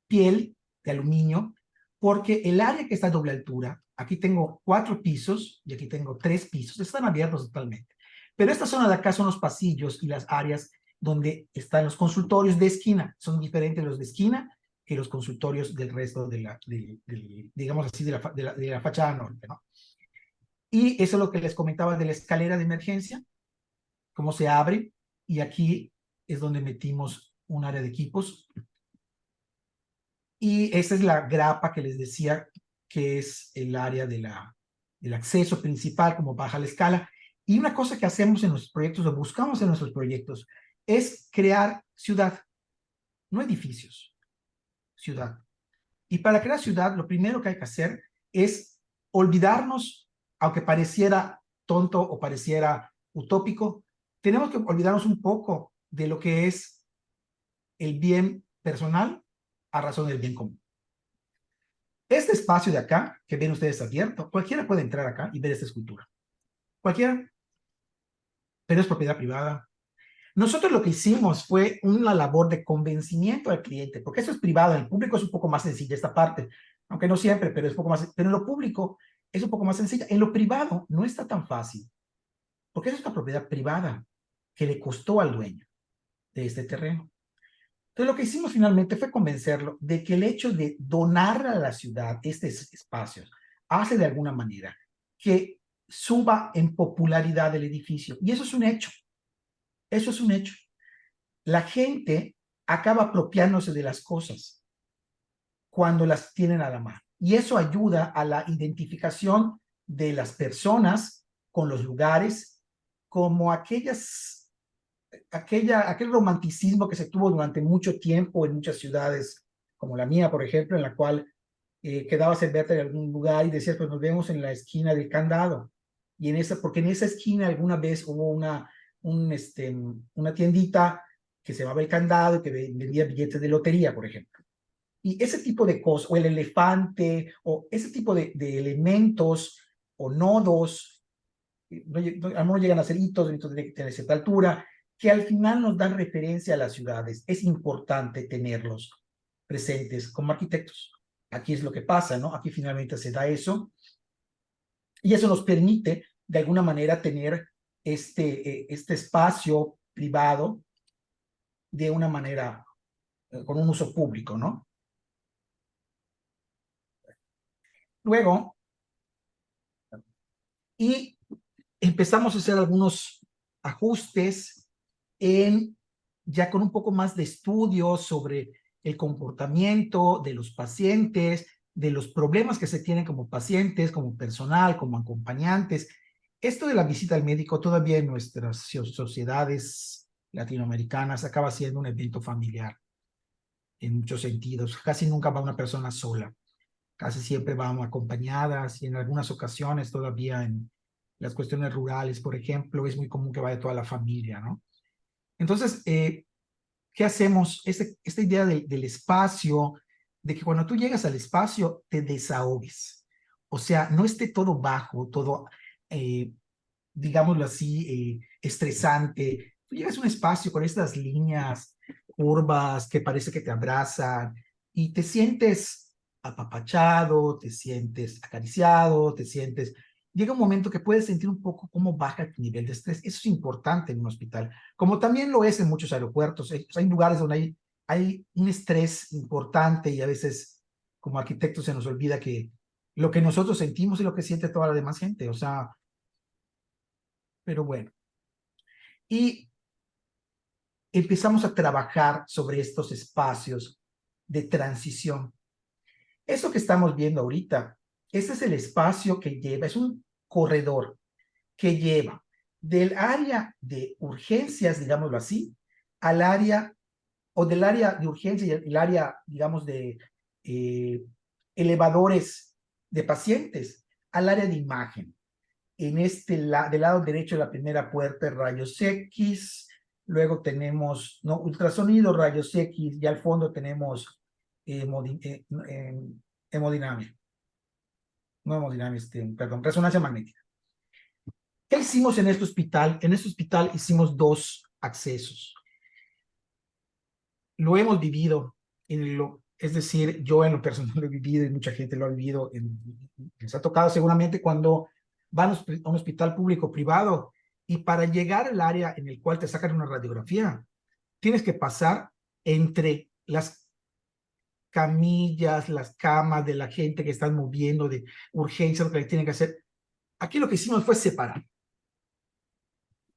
[SPEAKER 2] piel de aluminio, porque el área que está a doble altura, aquí tengo 4 pisos y aquí tengo 3 pisos, están abiertos totalmente. Pero esta zona de acá son los pasillos y las áreas donde están los consultorios de esquina, son diferentes los de esquina que los consultorios del resto digamos así, de la fachada norte, ¿no? Y eso es lo que les comentaba de la escalera de emergencia, cómo se abre. Y aquí es donde metimos un área de equipos. Y esa es la grapa que les decía que es el área del acceso principal, como baja la escala. Y una cosa que hacemos en nuestros proyectos, o buscamos en nuestros proyectos, es crear ciudad, no edificios, ciudad. Y para crear ciudad, lo primero que hay que hacer es olvidarnos, aunque pareciera tonto o pareciera utópico, tenemos que olvidarnos un poco de lo que es el bien personal a razón del bien común. Este espacio de acá, que ven ustedes abierto, cualquiera puede entrar acá y ver esta escultura. Cualquiera, pero es propiedad privada. Nosotros lo que hicimos fue una labor de convencimiento al cliente, porque eso es privado, en el público es un poco más sencilla esta parte, aunque no siempre, pero es un poco más, pero en lo público es un poco más sencilla. En lo privado no está tan fácil, porque eso es una propiedad privada que le costó al dueño de este terreno. Entonces lo que hicimos finalmente fue convencerlo de que el hecho de donar a la ciudad estos espacios hace de alguna manera que suba en popularidad el edificio. Y eso es un hecho. Eso es un hecho. La gente acaba apropiándose de las cosas cuando las tienen a la mano. Y eso ayuda a la identificación de las personas con los lugares, como aquel romanticismo que se tuvo durante mucho tiempo en muchas ciudades, como la mía, por ejemplo, en la cual quedabas en verte en algún lugar y decías, pues nos vemos en la esquina del candado. Y porque en esa esquina alguna vez hubo una tiendita que se llamaba El Candado y que vendía billetes de lotería, por ejemplo. Y ese tipo de cosas, o el elefante, o ese tipo de elementos o nodos, no llegan a ser hitos de cierta altura, que al final nos dan referencia a las ciudades. Es importante tenerlos presentes como arquitectos. Aquí es lo que pasa, ¿no? Aquí finalmente se da eso. Y eso nos permite, de alguna manera, tener este espacio privado de una manera, con un uso público, ¿no? Luego, y empezamos a hacer algunos ajustes ya con un poco más de estudio sobre el comportamiento de los pacientes, de los problemas que se tienen como pacientes, como personal, como acompañantes. Esto de la visita al médico todavía en nuestras sociedades latinoamericanas acaba siendo un evento familiar en muchos sentidos. Casi nunca va una persona sola. Casi siempre vamos acompañadas y en algunas ocasiones todavía en las cuestiones rurales, por ejemplo, es muy común que vaya toda la familia, ¿no? Entonces, ¿qué hacemos? Esta idea del espacio, de que cuando tú llegas al espacio te desahogues. O sea, no esté todo bajo, todo, digámoslo así, estresante. Tú llegas a un espacio con estas líneas curvas que parece que te abrazan y te sientes apapachado, te sientes acariciado, te sientes... Llega un momento que puedes sentir un poco cómo baja tu nivel de estrés. Eso es importante en un hospital, como también lo es en muchos aeropuertos. Hay lugares donde hay un estrés importante y a veces como arquitectos se nos olvida que lo que nosotros sentimos es lo que siente toda la demás gente. O sea, pero bueno. Y empezamos a trabajar sobre estos espacios de transición. Eso que estamos viendo ahorita, ese es el espacio que lleva, es un corredor que lleva del área de urgencias, digámoslo así, al área, o del área de urgencias y el área, digamos, de elevadores de pacientes, al área de imagen. En del lado derecho de la primera puerta, rayos X, luego tenemos ultrasonido, rayos X, y al fondo tenemos hemodinámica, no hemodinámica, perdón, resonancia magnética. ¿Qué hicimos en este hospital? En este hospital hicimos dos accesos. Lo hemos vivido, es decir, yo en lo personal lo he vivido y mucha gente lo ha vivido, les ha tocado seguramente cuando van a un hospital público-privado y para llegar al área en el cual te sacan una radiografía, tienes que pasar entre las camillas, las camas de la gente que están moviendo de urgencias, lo que tienen que hacer. Aquí lo que hicimos fue separar.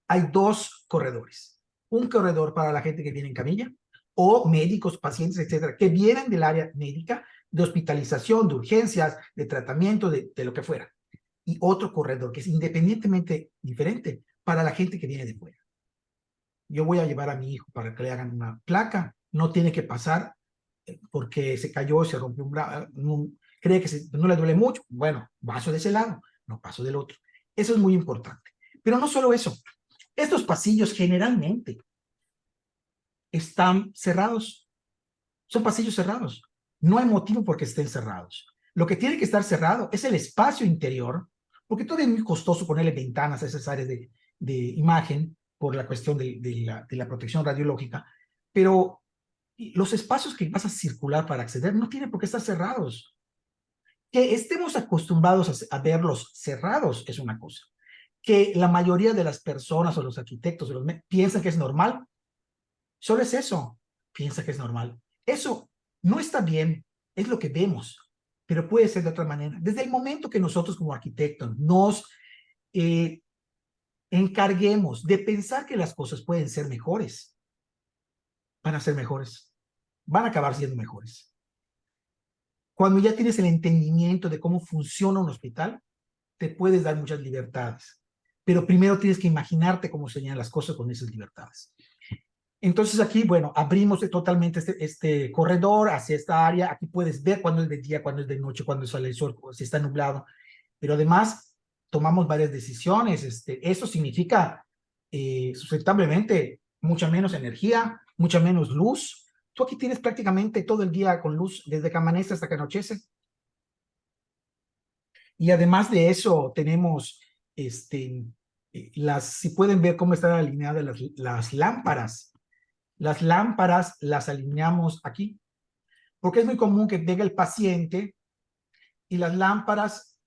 [SPEAKER 2] Hay dos corredores. Un corredor para la gente que viene en camilla, o médicos, pacientes, etcétera, que vienen del área médica, de hospitalización, de urgencias, de tratamiento, de lo que fuera. Y otro corredor que es independientemente diferente para la gente que viene de fuera. Yo voy a llevar a mi hijo para que le hagan una placa, no tiene que pasar porque se cayó, se rompió un brazo, cree que no le duele mucho, bueno, paso de ese lado, no paso del otro. Eso es muy importante. Pero no solo eso, estos pasillos generalmente están cerrados, son pasillos cerrados, no hay motivo por qué estén cerrados. Lo que tiene que estar cerrado es el espacio interior, porque todavía es muy costoso ponerle ventanas a esas áreas de imagen por la cuestión de la protección radiológica, pero los espacios que vas a circular para acceder no tienen por qué estar cerrados. Que estemos acostumbrados a verlos cerrados es una cosa. Que la mayoría de las personas o los arquitectos piensan que es normal, solo es eso, piensa que es normal. Eso no está bien, es lo que vemos, pero puede ser de otra manera. Desde el momento que nosotros como arquitectos nos encarguemos de pensar que las cosas pueden ser mejores, van a ser mejores, van a acabar siendo mejores. Cuando ya tienes el entendimiento de cómo funciona un hospital, te puedes dar muchas libertades, pero primero tienes que imaginarte cómo serían las cosas con esas libertades. Entonces aquí, bueno, abrimos totalmente este corredor hacia esta área. Aquí puedes ver cuándo es de día, cuándo es de noche, cuándo sale el sol, si está nublado. Pero además tomamos varias decisiones. Eso significa sustentablemente mucha menos energía, mucha menos luz. Tú aquí tienes prácticamente todo el día con luz desde que amanece hasta que anochece. Y además de eso tenemos, si pueden ver cómo están alineadas las lámparas. Las lámparas las alineamos aquí, porque es muy común que llegue el paciente y las lámparas,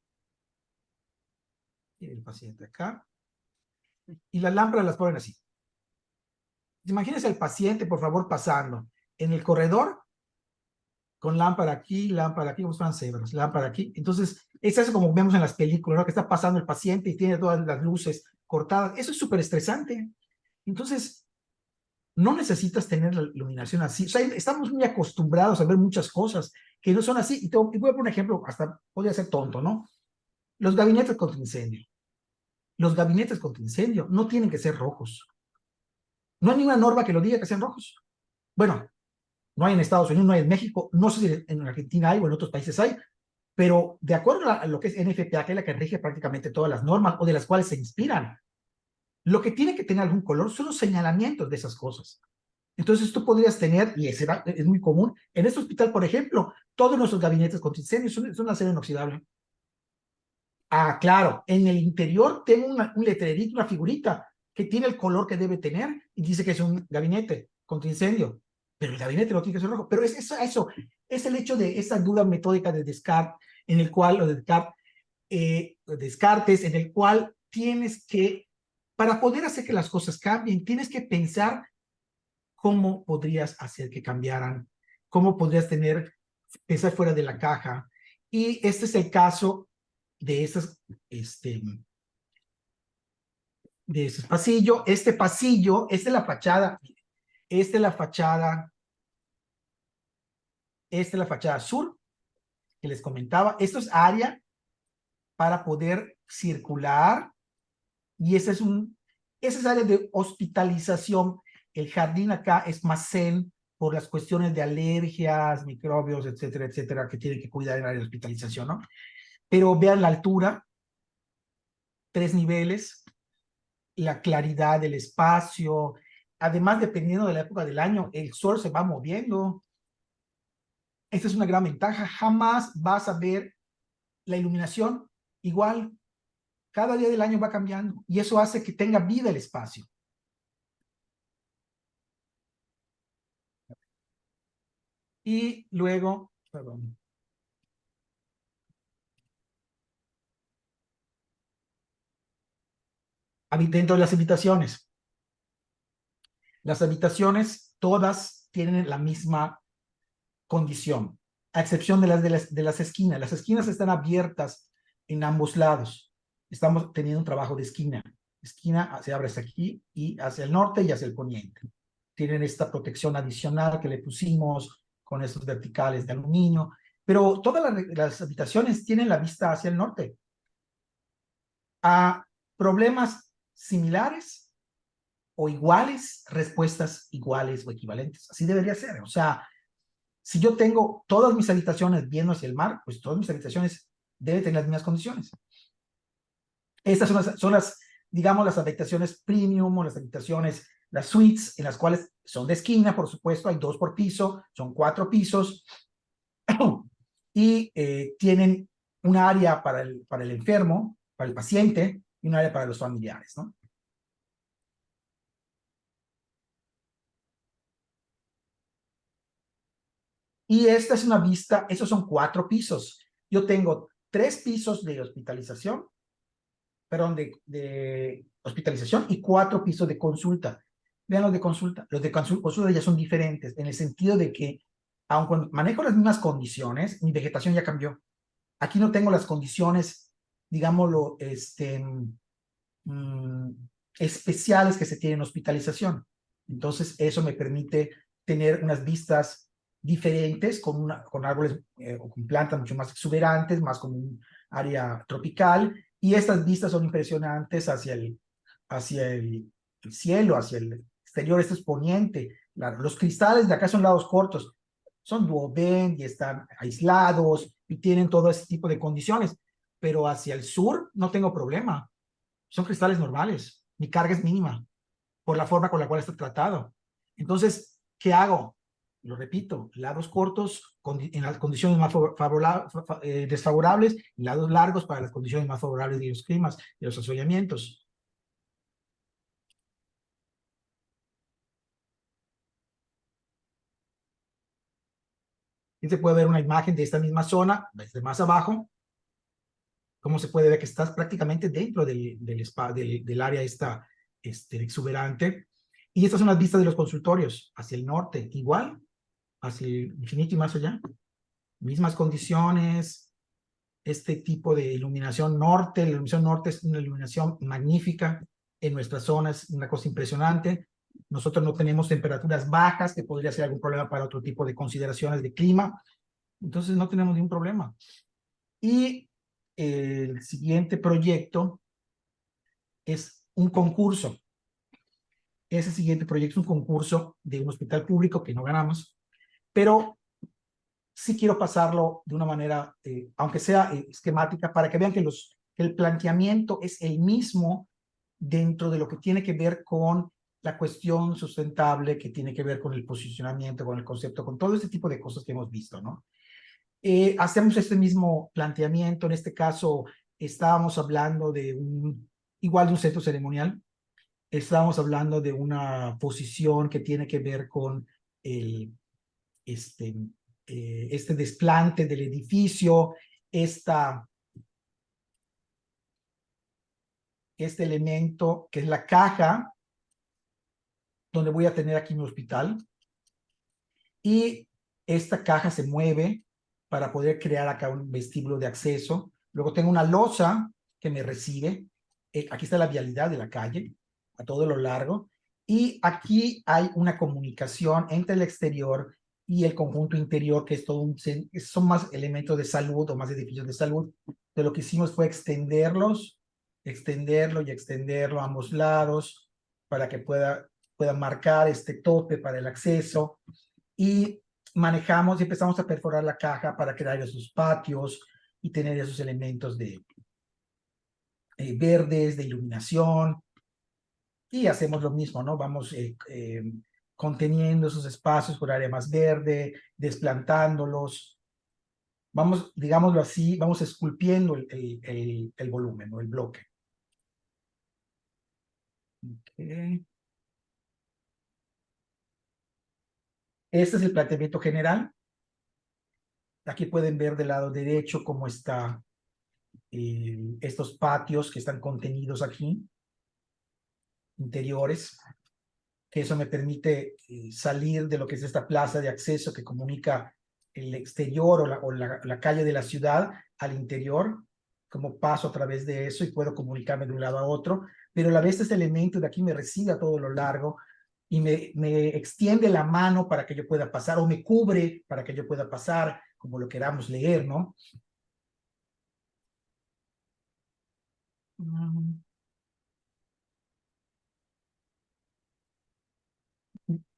[SPEAKER 2] y el paciente acá, y las lámparas las ponen así. Imagínense al paciente, por favor, pasando en el corredor con lámpara aquí, como están cebras, lámpara aquí. Entonces, es eso como vemos en las películas, ¿no? Que está pasando el paciente y tiene todas las luces cortadas. Eso es súper estresante. Entonces, no necesitas tener la iluminación así. O sea, estamos muy acostumbrados a ver muchas cosas que no son así. Y voy a poner un ejemplo, hasta podría ser tonto, ¿no? Los gabinetes contra incendio. Los gabinetes contra incendio no tienen que ser rojos. No hay ninguna norma que lo diga que sean rojos. Bueno, no hay en Estados Unidos, no hay en México, no sé si en Argentina hay o en otros países hay, pero de acuerdo a lo que es NFPA, que es la que rige prácticamente todas las normas o de las cuales se inspiran, lo que tiene que tener algún color son los señalamientos de esas cosas. Entonces tú podrías tener, y es muy común, en este hospital, por ejemplo, todos nuestros gabinetes con incendios son acero inoxidable. Ah, claro, en el interior tengo un letrerito, una figurita que tiene el color que debe tener y dice que es un gabinete contra incendio, pero el gabinete no tiene que ser rojo. Pero eso es el hecho de esa duda metódica de Descartes, en el cual, o de Descartes, en el cual tienes que, para poder hacer que las cosas cambien, tienes que pensar cómo podrías hacer que cambiaran, cómo podrías pensar fuera de la caja. Y este es el caso de ese pasillo. Este pasillo, esta es la fachada, esta es la fachada, esta es la fachada sur que les comentaba. Esto es área para poder circular y esa es área de hospitalización. El jardín acá es más zen por las cuestiones de alergias, microbios, etcétera, etcétera, que tienen que cuidar en el área de hospitalización, ¿no? Pero vean la altura, 3 niveles, la claridad del espacio. Además, dependiendo de la época del año, el sol se va moviendo. Esta es una gran ventaja. Jamás vas a ver la iluminación igual. Cada día del año va cambiando y eso hace que tenga vida el espacio. Y luego, perdón. Dentro de las habitaciones. Las habitaciones todas tienen la misma condición, a excepción de las esquinas. Las esquinas están abiertas en ambos lados. estamos teniendo un trabajo de esquina. Esquina se abre hacia aquí y hacia el norte y hacia el poniente. Tienen esta protección adicional que le pusimos con estos verticales de aluminio, pero todas las habitaciones tienen la vista hacia el norte. A problemas similares o iguales, respuestas iguales o equivalentes. Así debería ser. O sea, si yo tengo todas mis habitaciones viendo hacia el mar, pues todas mis habitaciones deben tener las mismas condiciones. Estas son las, digamos, las habitaciones premium o las habitaciones, las suites, en las cuales son de esquina, por supuesto, hay 2 por piso, son 4 pisos, y tienen un área para el enfermo, para el paciente, y un área para los familiares, ¿no? Y esta es una vista, esos son 4 pisos. Yo tengo 3 pisos de hospitalización, perdón, de hospitalización y 4 pisos de consulta. Vean los de consulta. Los de consulta ya son diferentes en el sentido de que, aun cuando manejo las mismas condiciones, mi vegetación ya cambió. Aquí no tengo las condiciones, digámoslo, mm, especiales que se tienen en hospitalización. Entonces, eso me permite tener unas vistas diferentes con árboles o con plantas mucho más exuberantes, más como un área tropical, y estas vistas son impresionantes hacia el cielo, hacia el exterior. Este es poniente. Los cristales de acá son lados cortos, son duoden y están aislados y tienen todo ese tipo de condiciones, pero hacia el sur no tengo problema. Son cristales normales, mi carga es mínima por la forma con la cual está tratado. Entonces, ¿qué hago? Lo repito, lados cortos en las condiciones más desfavorables y lados largos para las condiciones más favorables de los climas, de los asoleamientos. Aquí se puede ver una imagen de esta misma zona, desde más abajo, cómo se puede ver que estás prácticamente dentro del área esta, exuberante. Y estas son las vistas de los consultorios, hacia el norte, igual, hacia el infinito y más allá. Mismas condiciones, este tipo de iluminación norte. La iluminación norte es una iluminación magnífica en nuestras zonas, una cosa impresionante. Nosotros no tenemos temperaturas bajas, que podría ser algún problema para otro tipo de consideraciones de clima. Entonces no tenemos ningún problema. Y el siguiente proyecto es un concurso. Ese siguiente proyecto es un concurso de un hospital público que no ganamos, pero sí quiero pasarlo de una manera, aunque sea esquemática, para que vean que el planteamiento es el mismo dentro de lo que tiene que ver con la cuestión sustentable, que tiene que ver con el posicionamiento, con el concepto, con todo este tipo de cosas que hemos visto, ¿no? Hacemos este mismo planteamiento. En este caso, estábamos hablando igual de un centro ceremonial. Estábamos hablando de una posición que tiene que ver con el, este, este desplante del edificio, este elemento que es la caja, donde voy a tener aquí mi hospital. Y esta caja se mueve para poder crear acá un vestíbulo de acceso. Luego tengo una losa que me recibe. Aquí está la vialidad de la calle, a todo lo largo. Y aquí hay una comunicación entre el exterior y el conjunto interior, que es todo son más elementos de salud o más edificios de salud. De lo que hicimos fue extenderlo y extenderlo a ambos lados para que pueda marcar este tope para el acceso. Y manejamos y empezamos a perforar la caja para crear esos patios y tener esos elementos de verdes, de iluminación. Y hacemos lo mismo, ¿no? Vamos conteniendo esos espacios por área más verde, desplantándolos. Vamos, digámoslo así, vamos esculpiendo el volumen o el bloque. Okay. Este es el planteamiento general. Aquí pueden ver del lado derecho cómo está estos patios que están contenidos aquí, interiores, que eso me permite salir de lo que es esta plaza de acceso que comunica el exterior o la calle de la ciudad al interior. cómo paso a través de eso y puedo comunicarme de un lado a otro, pero a la vez este elemento de aquí me recibe a todo lo largo y me extiende la mano para que yo pueda pasar, o me cubre para que yo pueda pasar, como lo queramos leer, ¿no?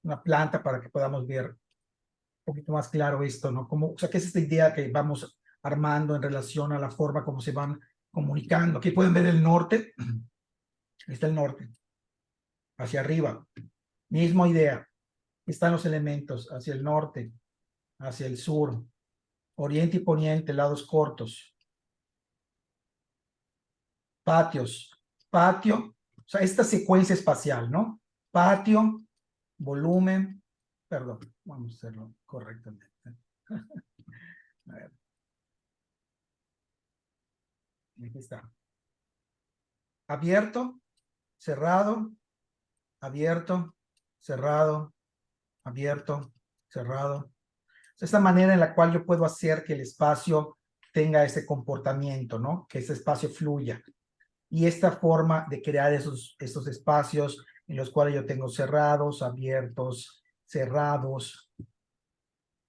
[SPEAKER 2] Una planta para que podamos ver un poquito más claro esto, ¿no? Como, o sea, ¿qué es esta idea que vamos armando en relación a la forma como se van comunicando? Aquí pueden ver el norte. Ahí está el norte, hacia arriba. Misma idea. Están los elementos hacia el norte, hacia el sur, oriente y poniente, lados cortos, patios, patio, o sea, esta secuencia espacial, ¿no? Patio, volumen, perdón, vamos a hacerlo correctamente. A ver, aquí está. Abierto, cerrado, abierto, cerrado, abierto, cerrado. Esta manera en la cual yo puedo hacer que el espacio tenga ese comportamiento, ¿no? Que ese espacio fluya. Y esta forma de crear esos espacios en los cuales yo tengo cerrados, abiertos, cerrados,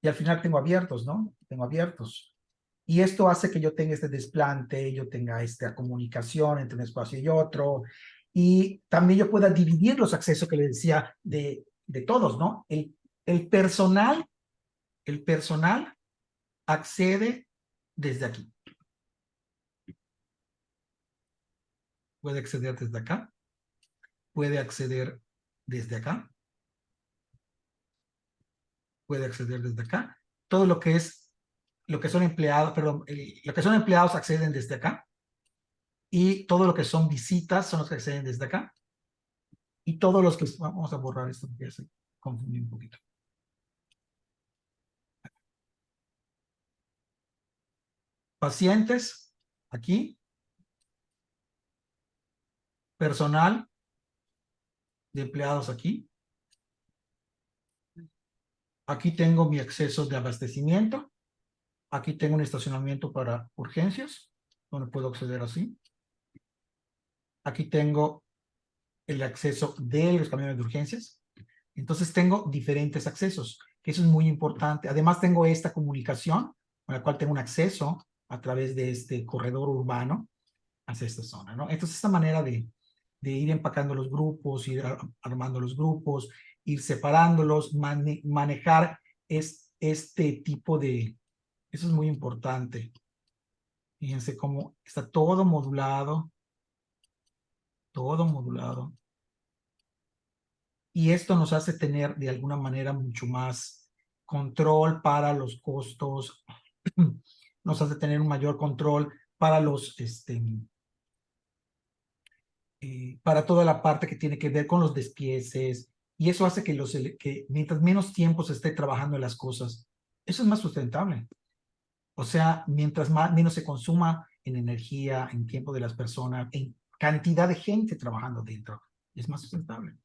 [SPEAKER 2] y al final tengo abiertos, ¿no? Tengo abiertos. Y esto hace que yo tenga este desplante, yo tenga esta comunicación entre un espacio y otro, y también yo pueda dividir los accesos que le decía de todos, ¿no? El personal accede desde aquí. Puede acceder desde acá, puede acceder desde acá, puede acceder desde acá. Todo lo que son empleados, perdón, lo que son empleados acceden desde acá. Y todo lo que son visitas son los que acceden desde acá. Y todos los que, vamos a borrar esto porque ya se confundió un poquito. Pacientes, aquí. Personal de empleados aquí. Aquí tengo mi acceso de abastecimiento. Aquí tengo un estacionamiento para urgencias, donde puedo acceder así. Aquí tengo el acceso de los camiones de urgencias. Entonces tengo diferentes accesos, que eso es muy importante. Además tengo esta comunicación con la cual tengo un acceso a través de este corredor urbano hacia esta zona, ¿no? Entonces esta manera de ir empacando los grupos, ir armando los grupos, ir separándolos, manejar este tipo de... Eso es muy importante. Fíjense cómo está todo modulado, todo modulado. Y esto nos hace tener de alguna manera mucho más control para los costos, nos hace tener un mayor control para para toda la parte que tiene que ver con los despieces, y eso hace que mientras menos tiempo se esté trabajando en las cosas, eso es más sustentable. O sea, mientras menos se consuma en energía, en tiempo de las personas, en cantidad de gente trabajando dentro, es más sustentable.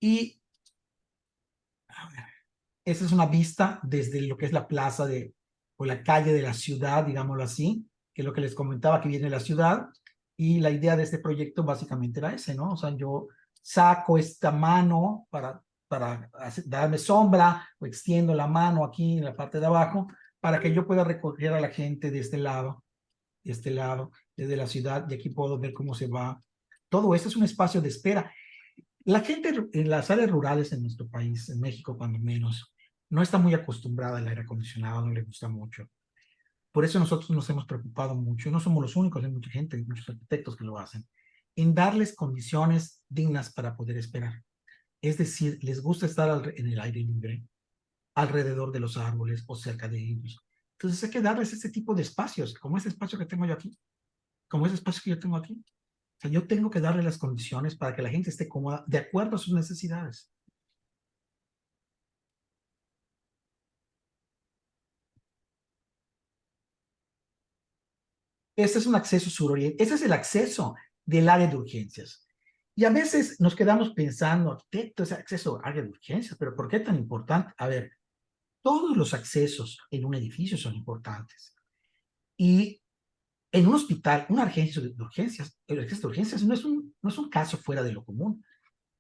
[SPEAKER 2] Y a ver, esa es una vista desde lo que es la plaza o la calle de la ciudad, digámoslo así, que es lo que les comentaba, que viene de la ciudad. Y la idea de este proyecto básicamente era ese, ¿no? O sea, yo saco esta mano para darme sombra, o extiendo la mano aquí en la parte de abajo, para que yo pueda recoger a la gente de este lado, desde la ciudad, y aquí puedo ver cómo se va. Todo esto es un espacio de espera. La gente en las áreas rurales en nuestro país, en México cuando menos, no está muy acostumbrada al aire acondicionado, no le gusta mucho. Por eso nosotros nos hemos preocupado mucho, y no somos los únicos, hay mucha gente, muchos arquitectos que lo hacen, en darles condiciones dignas para poder esperar. Es decir, les gusta estar en el aire libre, alrededor de los árboles o cerca de ellos. Entonces hay que darles ese tipo de espacios, como ese espacio que tengo yo aquí, como ese espacio que yo tengo aquí. O sea, yo tengo que darle las condiciones para que la gente esté cómoda de acuerdo a sus necesidades. Este es un acceso suroriente. Ese es el acceso del área de urgencias. Y a veces nos quedamos pensando, arquitecto, ese acceso al área de urgencias, pero ¿por qué tan importante? A ver, todos los accesos en un edificio son importantes. Y En un hospital, una urgencia de urgencias, el urgencia de urgencias no es un caso fuera de lo común.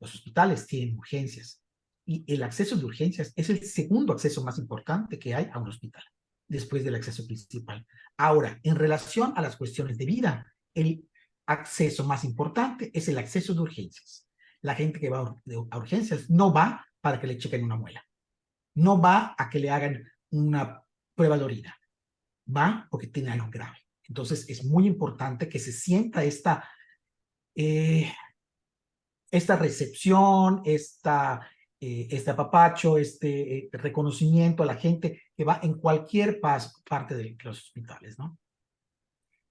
[SPEAKER 2] Los hospitales tienen urgencias y el acceso de urgencias es el segundo acceso más importante que hay a un hospital, después del acceso principal. Ahora, en relación a las cuestiones de vida, el acceso más importante es el acceso de urgencias. La gente que va a urgencias no va para que le chequen una muela, no va a que le hagan una prueba de orina, va porque tiene algo grave. Entonces es muy importante que se sienta esta recepción, este apapacho, este reconocimiento a la gente que va en cualquier parte de los hospitales, ¿no?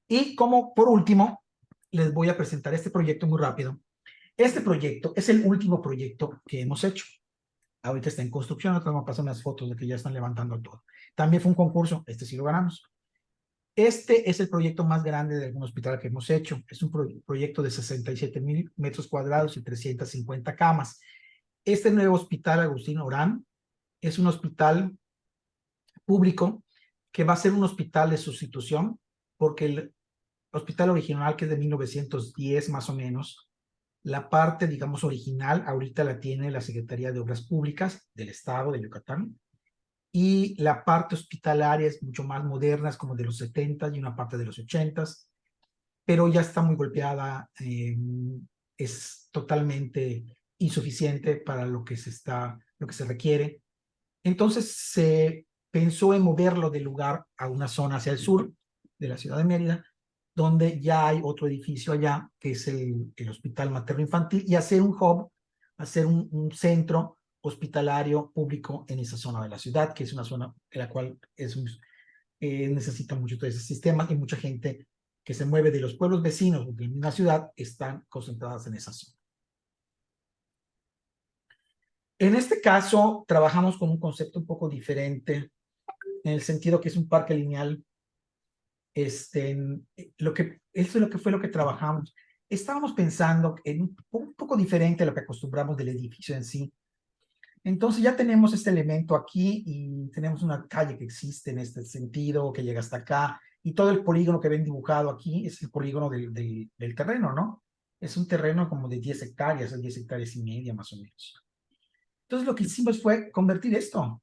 [SPEAKER 2] Y como por último, les voy a presentar este proyecto muy rápido. Este proyecto es el último proyecto que hemos hecho. Ahorita está en construcción, ahorita vamos a pasar unas fotos de que ya están levantando todo. También fue un concurso, este sí lo ganamos. Este es el proyecto más grande de algún hospital que hemos hecho. Es un proyecto de 67,000 metros cuadrados y 350 camas. Este nuevo hospital Agustín Orán es un hospital público que va a ser un hospital de sustitución, porque el hospital original, que es de 1910 más o menos, la parte, digamos, original, ahorita la tiene la Secretaría de Obras Públicas del Estado de Yucatán, y la parte hospitalaria es mucho más moderna, es como de los 70 y una parte de los 80, pero ya está muy golpeada, es totalmente insuficiente para lo que se requiere. Entonces se pensó en moverlo del lugar a una zona hacia el sur de la ciudad de Mérida, donde ya hay otro edificio allá, que es el Hospital Materno Infantil, y hacer un hub, hacer un centro hospitalario público en esa zona de la ciudad, que es una zona en la cual necesita mucho todo ese sistema, y mucha gente que se mueve de los pueblos vecinos de una ciudad están concentradas en esa zona. En este caso, trabajamos con un concepto un poco diferente, en el sentido que es un parque lineal. Eso es lo que fue lo que trabajamos. Estábamos pensando en un poco diferente a lo que acostumbramos del edificio en sí. Entonces ya tenemos este elemento aquí y tenemos una calle que existe en este sentido, que llega hasta acá, y todo el polígono que ven dibujado aquí es el polígono del terreno, ¿no? Es un terreno como de 10 hectáreas, 10 hectáreas y media más o menos. Entonces lo que hicimos fue convertir esta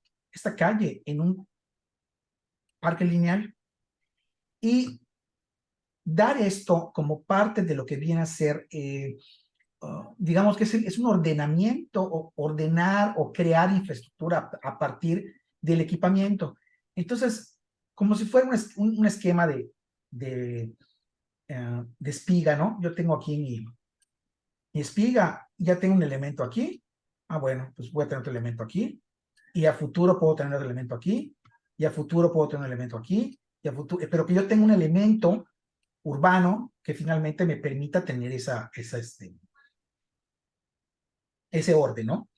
[SPEAKER 2] calle, en un parque lineal y dar esto como parte de lo que viene a ser, digamos que es un ordenamiento, o ordenar o crear infraestructura a partir del equipamiento. Entonces, como si fuera un esquema de espiga, ¿no? Yo tengo aquí mi espiga, ya tengo un elemento aquí. Ah, bueno, pues voy a tener otro elemento aquí, y a futuro puedo tener otro elemento aquí, y a futuro puedo tener un elemento aquí, y a futuro, pero que yo tenga un elemento urbano que finalmente me permita tener ese orden, ¿no?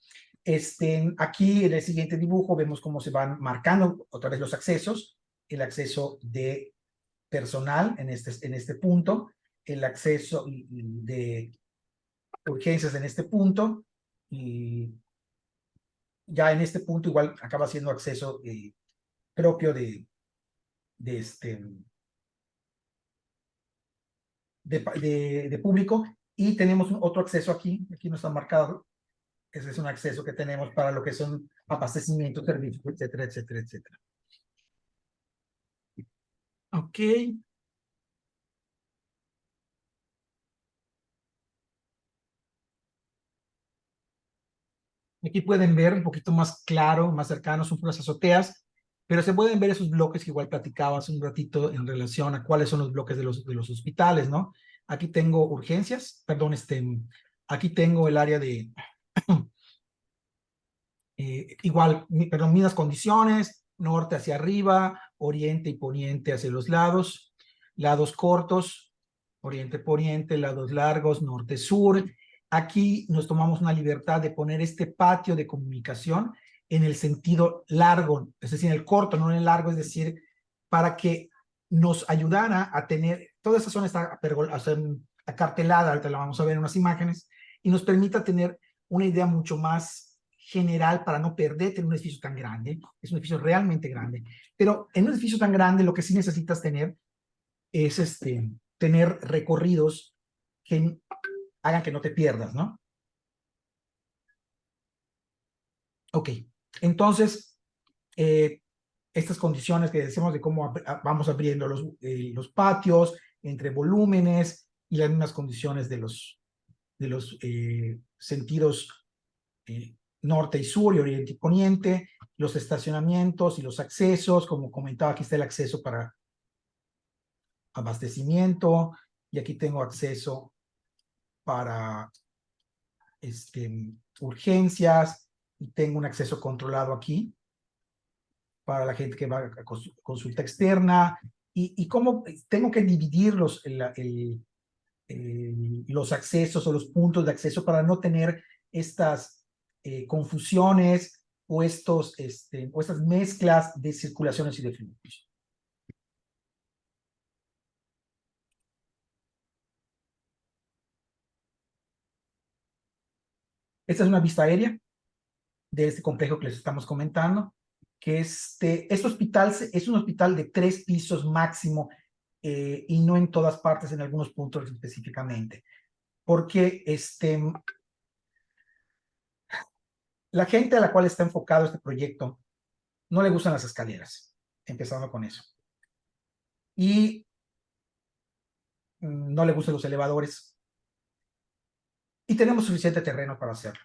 [SPEAKER 2] Aquí en el siguiente dibujo vemos cómo se van marcando otra vez los accesos, el acceso de personal en este punto, el acceso de urgencias en este punto, y ya en este punto igual acaba siendo acceso propio de público, y tenemos otro acceso aquí no está marcado. Ese es un acceso que tenemos para lo que son abastecimientos, servicios, etcétera, etcétera, etcétera. Ok. Aquí pueden ver un poquito más claro, más cercano, son puras azoteas, pero se pueden ver esos bloques que igual platicaba hace un ratito en relación a cuáles son los bloques de los hospitales, ¿no? Aquí tengo urgencias, perdón, aquí tengo el área de, igual, perdón, mismas condiciones, norte hacia arriba, oriente y poniente hacia los lados cortos, oriente poniente, lados largos, norte-sur. Aquí nos tomamos una libertad de poner este patio de comunicación en el sentido largo, es decir, en el corto, no en el largo, es decir, para que nos ayudara a tener, toda esa zona está acartelada, ahorita la vamos a ver en unas imágenes, y nos permita tener una idea mucho más general para no perderte en un edificio tan grande. Es un edificio realmente grande, pero en un edificio tan grande lo que sí necesitas tener es tener recorridos que hagan que no te pierdas, ¿no? Ok, entonces, estas condiciones que decimos de cómo vamos abriendo los patios entre volúmenes y las mismas condiciones de los sentidos norte y sur y oriente y poniente, los estacionamientos y los accesos, como comentaba, aquí está el acceso para abastecimiento y aquí tengo acceso para urgencias y tengo un acceso controlado aquí para la gente que va a consulta externa y cómo tengo que dividir los accesos o los puntos de acceso para no tener estas confusiones o estas mezclas de circulaciones y de flujos. Esta es una vista aérea de este complejo que les estamos comentando, que este hospital es un hospital de 3 pisos máximo y no en todas partes, en algunos puntos específicamente, porque la gente a la cual está enfocado este proyecto no le gustan las escaleras, empezando con eso. Y no le gustan los elevadores. Y tenemos suficiente terreno para hacerlo.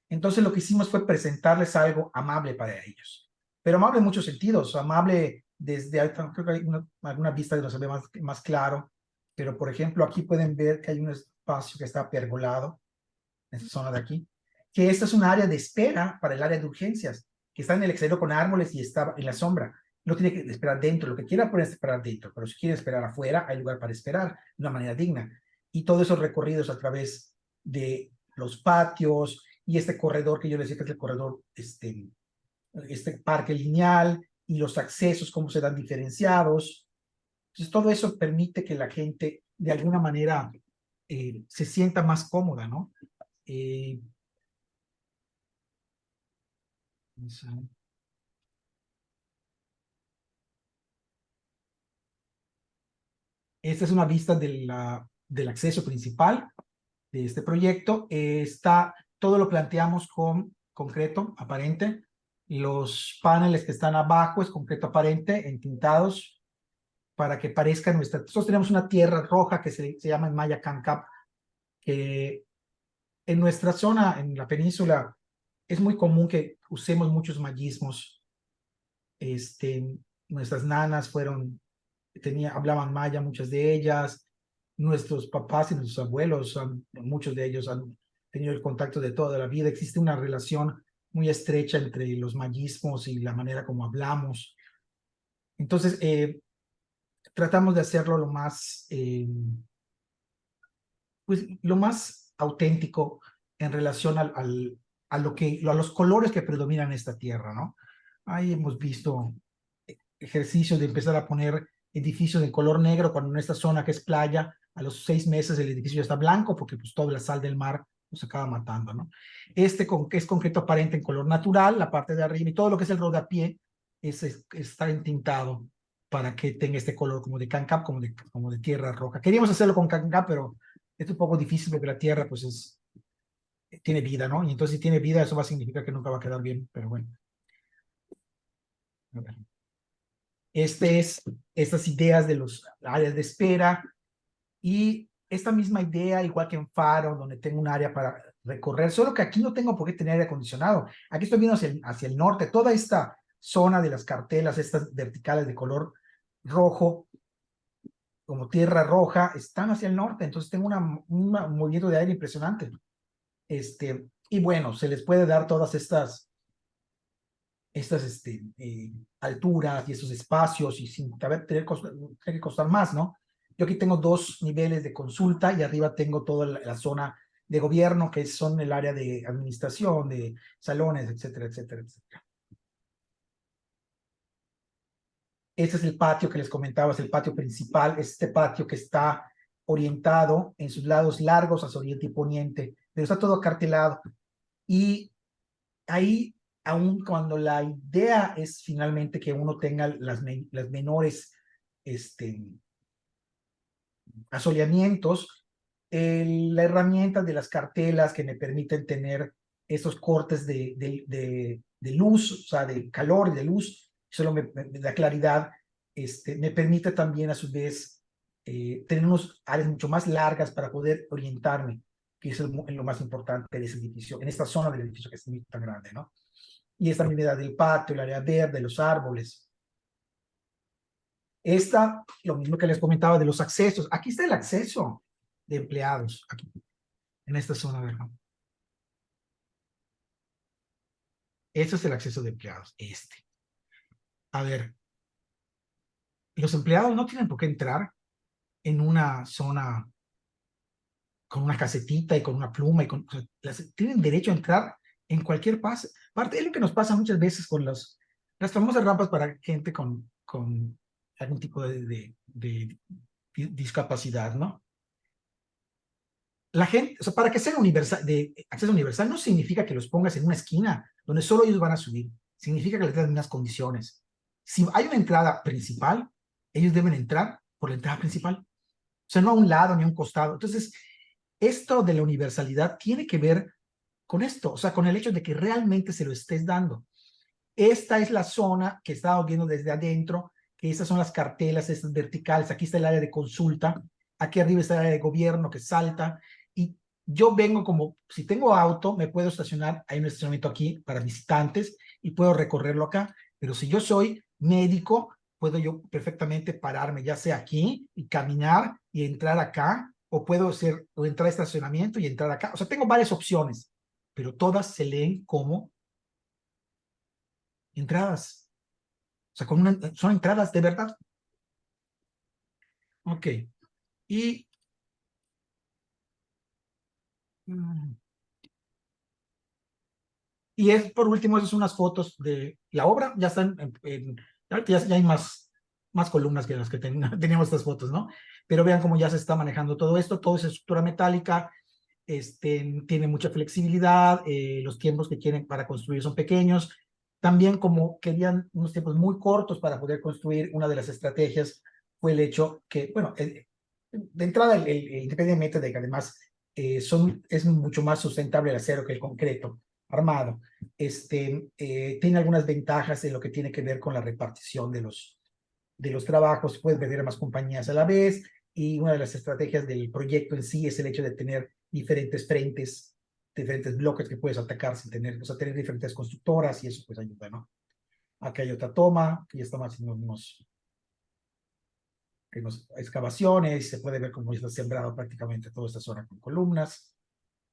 [SPEAKER 2] Entonces lo que hicimos fue presentarles algo amable para ellos. Pero amable en muchos sentidos. Amable desde, creo que hay alguna vista que no se ve más claro. Pero por ejemplo, aquí pueden ver que hay un espacio que está pergolado, en esta zona de aquí, que esta es un área de espera para el área de urgencias, que está en el exterior con árboles y está en la sombra. No tiene que esperar dentro, lo que quiera puede esperar dentro, pero si quiere esperar afuera, hay lugar para esperar de una manera digna. Y todos esos recorridos a través de los patios y este corredor que yo les decía que es el corredor, este parque lineal y los accesos, cómo se dan diferenciados. Entonces, todo eso permite que la gente de alguna manera se sienta más cómoda, ¿no? Eh, Esta es una vista del acceso principal de este proyecto. Todo lo planteamos con concreto aparente. Los paneles que están abajo es concreto aparente, entintados, para que parezca nuestra. Nosotros tenemos una tierra roja que se llama en maya cancap, que en nuestra zona, en la península, es muy común que usemos muchos mayismos. Nuestras nanas hablaban maya, muchas de ellas. Nuestros papás y nuestros abuelos, muchos de ellos han tenido el contacto de toda la vida. Existe una relación muy estrecha entre los mayismos y la manera como hablamos. Entonces, tratamos de hacerlo pues, lo más auténtico en relación a los colores que predominan en esta tierra, ¿no? Ahí hemos visto ejercicios de empezar a poner edificios de color negro cuando en esta zona que es playa, a los 6 meses el edificio ya está blanco porque pues toda la sal del mar nos acaba matando, ¿no? Que es concreto aparente en color natural, la parte de arriba y todo lo que es el rodapié está entintado para que tenga este color como de cancap, como de tierra roja. Queríamos hacerlo con cancap, pero es un poco difícil porque la tierra pues tiene vida, ¿no? Y entonces si tiene vida eso va a significar que nunca va a quedar bien, pero bueno. A ver. Estas ideas de los áreas de espera y esta misma idea, igual que en Faro, donde tengo un área para recorrer, solo que aquí no tengo por qué tener aire acondicionado. Aquí estoy viendo hacia el norte, toda esta zona de las cartelas, estas verticales de color rojo, como tierra roja, están hacia el norte, entonces tengo un movimiento de aire impresionante. Y bueno, se les puede dar todas estas alturas y estos espacios y sin tener que costar más, ¿no? Yo aquí tengo 2 niveles de consulta y arriba tengo toda la zona de gobierno, que son el área de administración, de salones, etcétera, etcétera, etcétera. Este es el patio que les comentaba, es el patio principal, este patio que está orientado en sus lados largos hacia oriente y poniente, pero está todo acartelado. Y ahí, aun cuando la idea es finalmente que uno tenga las menores asoleamientos, la herramienta de las cartelas que me permiten tener esos cortes de luz, o sea, de calor y de luz, solo me da claridad, me permite también a su vez tener unos áreas mucho más largas para poder orientarme, que es lo más importante de ese edificio, en esta zona del edificio que es muy tan grande, ¿no? Y esta medida del patio, el área verde, los árboles. Esta, lo mismo que les comentaba de los accesos. Aquí está el acceso de empleados, aquí, en esta zona de acá. Este es el acceso de empleados, este. A ver, los empleados no tienen por qué entrar en una zona con una casetita y con una pluma, y o sea, tienen derecho a entrar en cualquier parte. Es lo que nos pasa muchas veces con las famosas rampas para gente con algún tipo de discapacidad, ¿no? La gente, o sea, para que sea universal, de acceso universal, no significa que los pongas en una esquina donde solo ellos van a subir. Significa que les den unas condiciones. Si hay una entrada principal, ellos deben entrar por la entrada principal. O sea, no a un lado ni a un costado. Entonces, esto de la universalidad tiene que ver con esto, o sea, con el hecho de que realmente se lo estés dando. Esta es la zona que estaba viendo desde adentro, que estas son las cartelas, estas verticales. Aquí está el área de consulta, aquí arriba está el área de gobierno que salta, y yo vengo como, si tengo auto, me puedo estacionar, hay un estacionamiento aquí para visitantes y puedo recorrerlo acá, pero si yo soy médico, puedo yo perfectamente pararme, ya sea aquí y caminar y entrar acá, o puedo o entrar a estacionamiento y entrar acá. O sea, tengo varias opciones, pero todas se leen como entradas. O sea, son entradas de verdad. Ok. Y, mm, y es, por último, esas son unas fotos de la obra. Ya están, ya hay más columnas que las que teníamos estas fotos, ¿no? Pero vean cómo ya se está manejando todo esto. Todo es estructura metálica. Tiene mucha flexibilidad. Los tiempos que quieren para construir son pequeños. También, como querían unos tiempos muy cortos para poder construir, una de las estrategias fue el hecho que, bueno, de entrada, independientemente de que además es mucho más sustentable el acero que el concreto armado, tiene algunas ventajas en lo que tiene que ver con la repartición de los trabajos. Puedes vender a más compañías a la vez, y una de las estrategias del proyecto en sí es el hecho de tener diferentes frentes, diferentes bloques que puedes atacar sin tener, o sea, tener diferentes constructoras, y eso pues ayuda, ¿no? Acá hay otra toma, que ya estamos haciendo unas excavaciones, se puede ver cómo está sembrado prácticamente toda esta zona con columnas.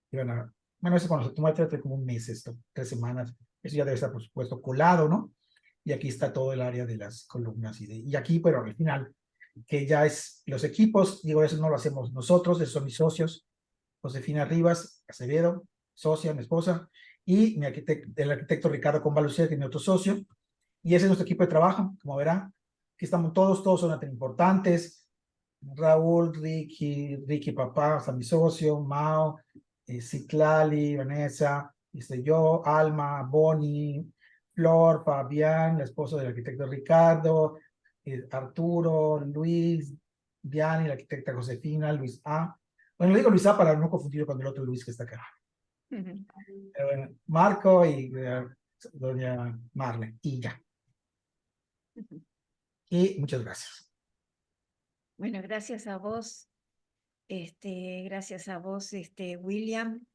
[SPEAKER 2] Y bueno, eso cuando se toma como un mes, esto, 3 semanas, eso ya debe estar, por supuesto, colado, ¿no? Y aquí está todo el área de las columnas, y aquí, pero al final, que ya es los equipos, digo, eso no lo hacemos nosotros, esos son mis socios, Josefina Rivas Acevedo, socia, mi esposa, y el arquitecto Ricardo Convalucía, que es mi otro socio, y ese es nuestro equipo de trabajo, como verán. Aquí estamos todos son tan importantes. Raúl, Ricky papá, o sea, mi socio, Mao, Citlali, Vanessa, yo, Alma, Bonnie, Flor, Fabián, la esposa del arquitecto Ricardo, Arturo, Luis, Diana, la arquitecta Josefina, Luis A. Bueno, le digo Luis A para no confundirlo con el otro Luis que está acá. Bueno, Marco y doña Marle, y ya. Y muchas gracias.
[SPEAKER 1] Bueno, gracias a vos, William.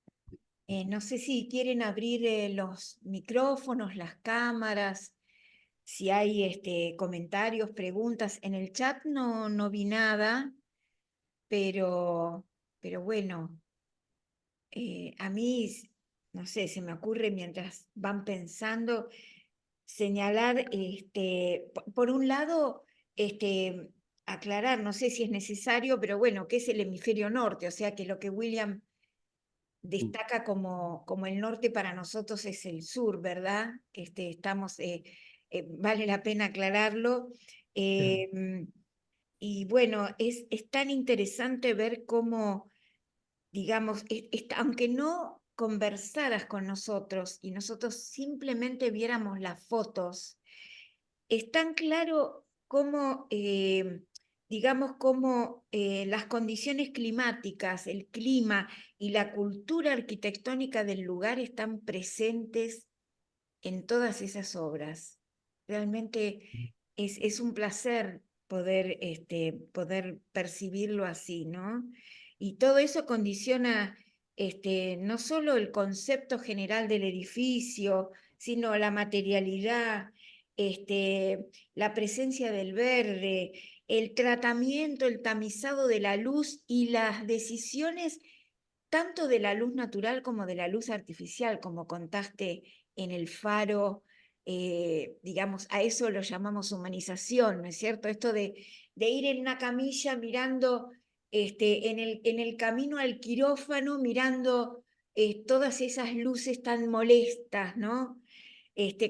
[SPEAKER 1] No sé si quieren abrir los micrófonos, las cámaras, si hay comentarios, preguntas. En el chat no vi nada, pero bueno, a mí, no sé, se me ocurre mientras van pensando señalar, por un lado, aclarar, no sé si es necesario, pero bueno, que es el hemisferio norte, o sea que lo que William destaca como el norte para nosotros es el sur, ¿verdad? Vale la pena aclararlo. Y bueno, es tan interesante ver cómo, digamos, aunque no conversaras con nosotros y nosotros simplemente viéramos las fotos, es tan claro cómo digamos, cómo las condiciones climáticas, el clima y la cultura arquitectónica del lugar están presentes en todas esas obras. Realmente es un placer poder, poder percibirlo así, ¿no? Y todo eso condiciona no solo el concepto general del edificio, sino la materialidad, la presencia del verde, el tratamiento, el tamizado de la luz y las decisiones tanto de la luz natural como de la luz artificial, como contaste en el faro, digamos, a eso lo llamamos humanización, ¿no es cierto? Esto de ir en una camilla mirando en el camino al quirófano, mirando todas esas luces tan molestas, ¿no?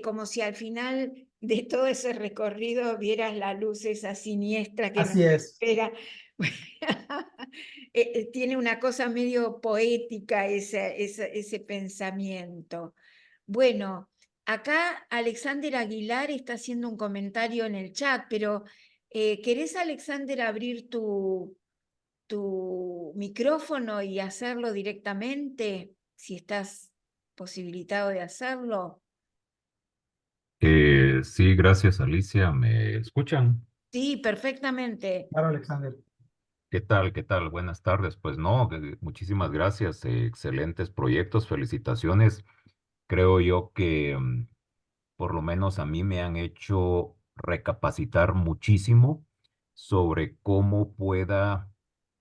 [SPEAKER 1] Como si al final de todo ese recorrido vieras la luz esa siniestra que nos
[SPEAKER 2] Así es.
[SPEAKER 1] espera. Tiene una cosa medio poética ese pensamiento. Bueno, acá Alexander Aguilar está haciendo un comentario en el chat, pero ¿querés, Alexander, abrir tu micrófono y hacerlo directamente? Si estás posibilitado de hacerlo.
[SPEAKER 3] Sí, gracias Alicia. ¿Me escuchan?
[SPEAKER 1] Sí, perfectamente.
[SPEAKER 2] Claro, Alexander.
[SPEAKER 3] ¿Qué tal? ¿Qué tal? Buenas tardes. Pues no, muchísimas gracias. Excelentes proyectos, felicitaciones. Creo yo que por lo menos a mí me han hecho recapacitar muchísimo sobre cómo pueda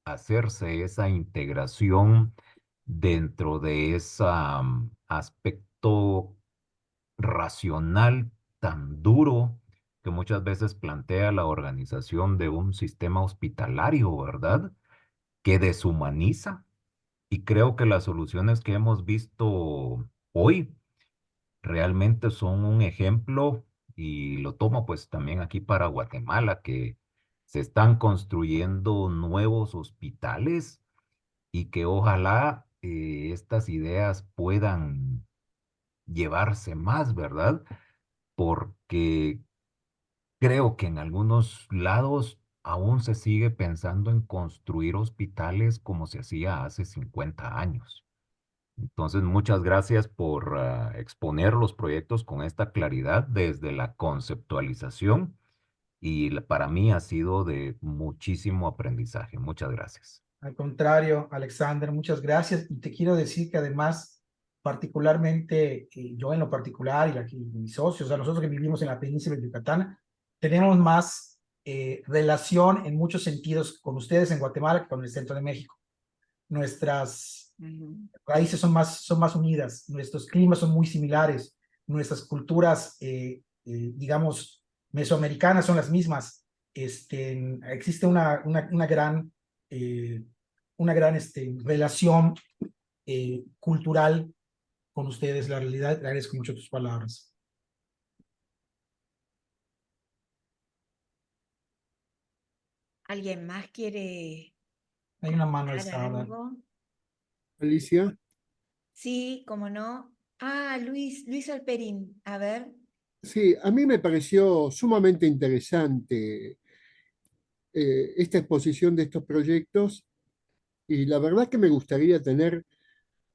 [SPEAKER 3] hacerse esa integración dentro de ese aspecto racional tan duro que muchas veces plantea la organización de un sistema hospitalario, ¿verdad? Que deshumaniza. Y creo que las soluciones que hemos visto hoy realmente son un ejemplo y lo tomo pues también aquí para Guatemala, que se están construyendo nuevos hospitales y que ojalá estas ideas puedan llevarse más, ¿verdad? Porque creo que en algunos lados aún se sigue pensando en construir hospitales como se hacía hace 50 años. Entonces, muchas gracias por exponer los proyectos con esta claridad desde la conceptualización y para mí ha sido de muchísimo aprendizaje. Muchas gracias.
[SPEAKER 2] Al contrario, Alexander, muchas gracias. Y te quiero decir que además, particularmente yo en lo particular y aquí mis socios, o sea, nosotros que vivimos en la península de Yucatán, tenemos más relación en muchos sentidos con ustedes en Guatemala que con el centro de México. Nuestras raíces son más unidas, nuestros climas son muy similares, nuestras culturas, digamos, mesoamericanas son las mismas. Existe eh, una gran relación cultural con ustedes. La realidad, le agradezco mucho tus palabras.
[SPEAKER 1] ¿Alguien más quiere
[SPEAKER 2] Hay una mano
[SPEAKER 1] comentar
[SPEAKER 2] alzada.
[SPEAKER 1] algo?
[SPEAKER 4] Alicia,
[SPEAKER 1] Sí, cómo no. Ah, Luis Alperín, a ver.
[SPEAKER 4] sí, a mí me pareció sumamente interesante esta exposición de estos proyectos y la verdad que me gustaría tener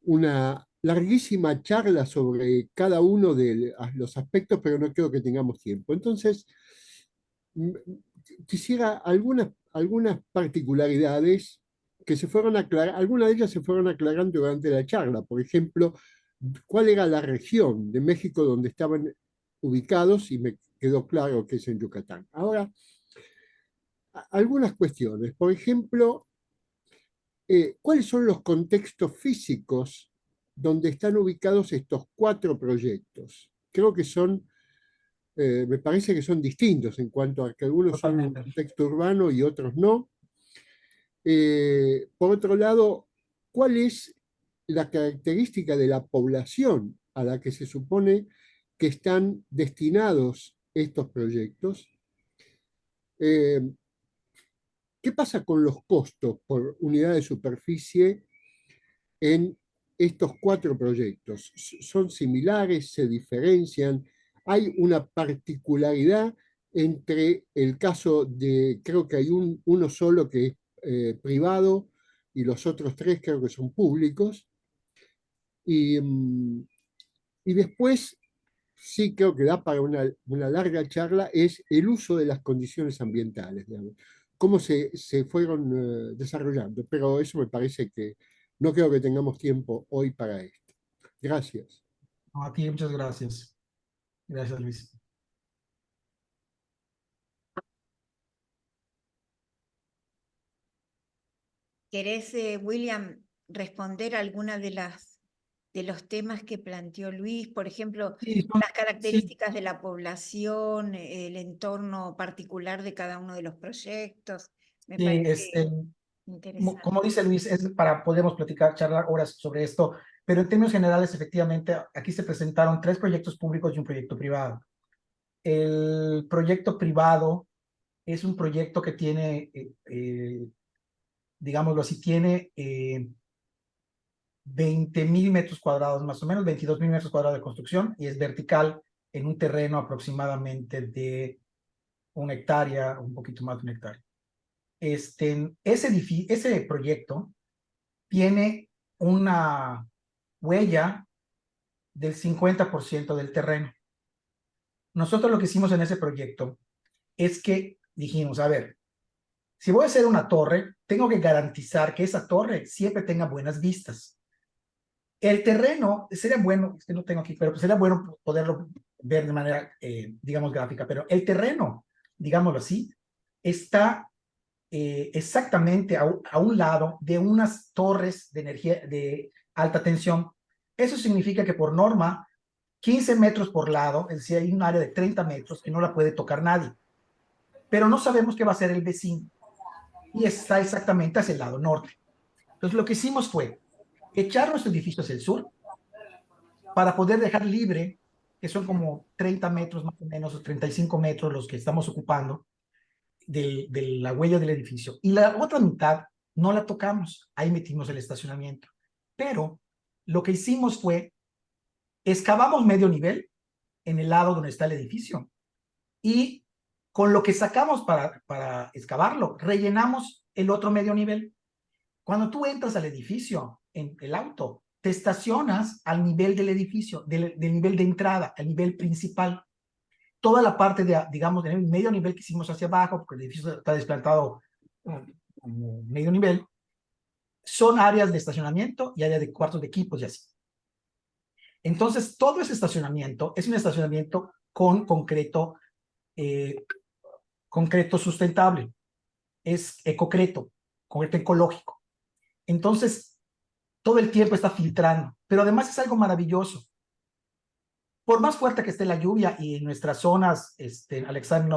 [SPEAKER 4] una larguísima charla sobre cada uno de los aspectos, pero no creo que tengamos tiempo. Entonces, mm, quisiera algunas particularidades que se fueron aclarando, algunas de ellas se fueron aclarando durante la charla. Por ejemplo, cuál era la región de México donde estaban ubicados y me quedó claro que es en Yucatán. Ahora, algunas cuestiones. Por ejemplo, ¿cuáles son los contextos físicos donde están ubicados estos cuatro proyectos? Creo que son, me parece que son distintos en cuanto a que algunos son en
[SPEAKER 2] Totalmente.
[SPEAKER 4] contexto urbano y otros no. Por otro lado, ¿cuál es la característica de la población a la que se supone que están destinados estos proyectos? Eh, ¿Qué pasa con los costos por unidad de superficie en estos cuatro proyectos? ¿Son similares? ¿Se diferencian? ¿Hay una particularidad entre el caso de, creo que hay uno solo que es privado y los otros tres creo que son públicos. Y, y después, sí creo que da para una larga charla, es el uso de las condiciones ambientales, digamos, cómo se fueron desarrollando. Pero eso me parece que no creo que tengamos tiempo hoy para esto. Gracias.
[SPEAKER 2] No, a ti, muchas gracias. Gracias, Luis.
[SPEAKER 1] ¿Querés, William, responder alguna de los temas que planteó Luis? Por ejemplo,
[SPEAKER 2] Sí,
[SPEAKER 1] las
[SPEAKER 2] sí,
[SPEAKER 1] características de la población, el entorno particular de cada uno de los proyectos. Me
[SPEAKER 2] sí,
[SPEAKER 1] parece interesante.
[SPEAKER 2] como dice Luis, podemos platicar, charlar horas sobre esto, pero en términos generales, efectivamente, aquí se presentaron 3 proyectos públicos y un proyecto privado. El proyecto privado es un proyecto que tiene, digámoslo así, tiene 20.000 metros cuadrados, más o menos, 22.000 metros cuadrados de construcción, y es vertical en un terreno aproximadamente de 1 hectárea, un poquito más de 1 hectárea. Ese proyecto tiene una huella del 50% del terreno. Nosotros lo que hicimos en ese proyecto es que dijimos, a ver, si voy a hacer una torre, tengo que garantizar que esa torre siempre tenga buenas vistas. El terreno, sería bueno, es que no tengo aquí, pero sería bueno poderlo ver de manera, digamos, gráfica, pero el terreno, digámoslo así, está exactamente a un lado de unas torres de energía de alta tensión. Eso significa que por norma, 15 metros por lado, es decir, hay un área de 30 metros que no la puede tocar nadie. Pero no sabemos qué va a hacer el vecino. Y está exactamente hacia el lado norte. Entonces, lo que hicimos fue echar nuestro edificio hacia el sur para poder dejar libre, que son como 30 metros más o menos, o 35 metros los que estamos ocupando, de la huella del edificio. Y la otra mitad no la tocamos, ahí metimos el estacionamiento. Pero lo que hicimos fue, excavamos medio nivel en el lado donde está el edificio y con lo que sacamos para excavarlo, rellenamos el otro medio nivel. Cuando tú entras al edificio en el auto, te estacionas al nivel del edificio, del nivel de entrada, al nivel principal. Toda la parte de, digamos, del medio nivel que hicimos hacia abajo, porque el edificio está desplantado como medio nivel, son áreas de estacionamiento y áreas de cuartos de equipos y así. Entonces, todo ese estacionamiento es un estacionamiento con concreto sustentable, es concreto ecológico. Entonces, todo el tiempo está filtrando, pero además es algo maravilloso. Por más fuerte que esté la lluvia y en nuestras zonas, Alexander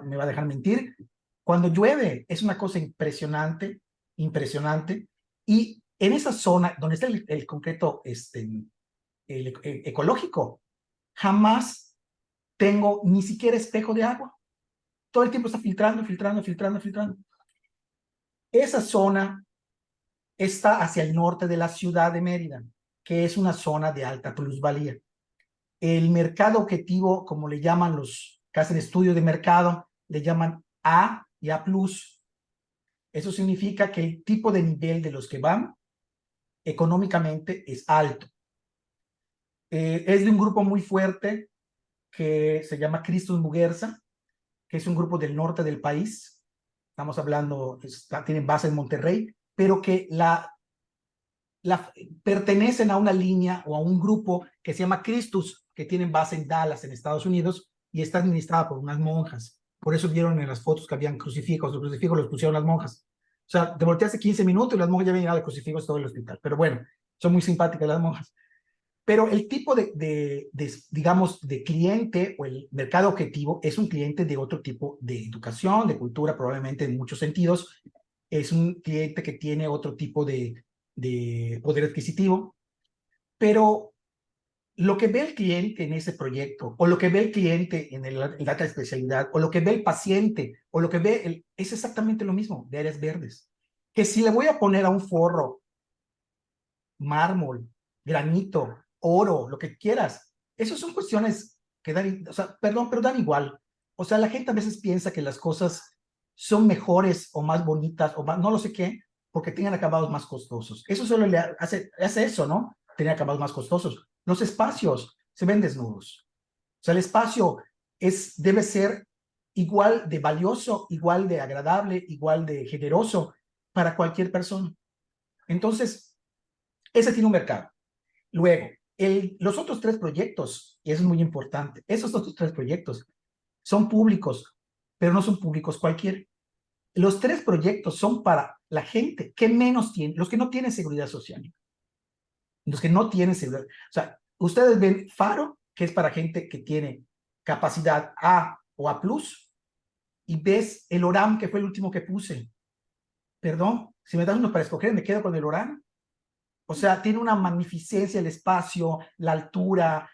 [SPEAKER 2] me va a dejar mentir, cuando llueve es una cosa impresionante, impresionante. Y en esa zona donde está el concreto ecológico, jamás tengo ni siquiera espejo de agua. Todo el tiempo está filtrando, filtrando, filtrando, filtrando. Esa zona está hacia el norte de la ciudad de Mérida, que es una zona de alta plusvalía. El mercado objetivo, como le llaman los que hacen estudios de mercado, le llaman A y A+. Eso significa que el tipo de nivel de los que van económicamente es alto. Es de un grupo muy fuerte que se llama Christus Muguerza, que es un grupo del norte del país. Estamos hablando, tienen base en Monterrey, pero que pertenecen a una línea o a un grupo que se llama Christus, que tienen base en Dallas, en Estados Unidos, y está administrada por unas monjas. Por eso vieron en las fotos que habían crucifijos, los crucifijos los pusieron las monjas. O sea, te volteaste 15 minutos y las monjas ya habían llegado de crucifijos todo el hospital. Pero bueno, son muy simpáticas las monjas. Pero el tipo digamos, de cliente o el mercado objetivo es un cliente de otro tipo de educación, de cultura, probablemente en muchos sentidos. Es un cliente que tiene otro tipo de poder adquisitivo. Pero lo que ve el cliente en ese proyecto, o lo que ve el cliente en el data de especialidad, o lo que ve el paciente, o lo que ve, es exactamente lo mismo de áreas verdes. Que si le voy a poner a un forro mármol, granito, oro, lo que quieras, esas son cuestiones que dan, o sea, perdón, pero dan igual. O sea, la gente a veces piensa que las cosas son mejores o más bonitas o más, no lo sé qué, porque tienen acabados más costosos. Eso solo le hace eso, ¿no? Tener acabados más costosos. Los espacios se ven desnudos. O sea, el espacio debe ser igual de valioso, igual de agradable, igual de generoso para cualquier persona. Entonces, ese tiene un mercado. Luego, los otros 3 proyectos, y eso es muy importante, esos otros 3 proyectos son públicos, pero no son públicos cualquiera. Los 3 proyectos son para la gente que menos tiene, los que no tienen seguridad social. Los que no tienen seguridad. O sea, ustedes ven Faro, que es para gente que tiene capacidad A o A+, y ves el ORAM, que fue el último que puse. Perdón, si me das uno para escoger, me quedo con el ORAM. O sea, tiene una magnificencia el espacio, la altura,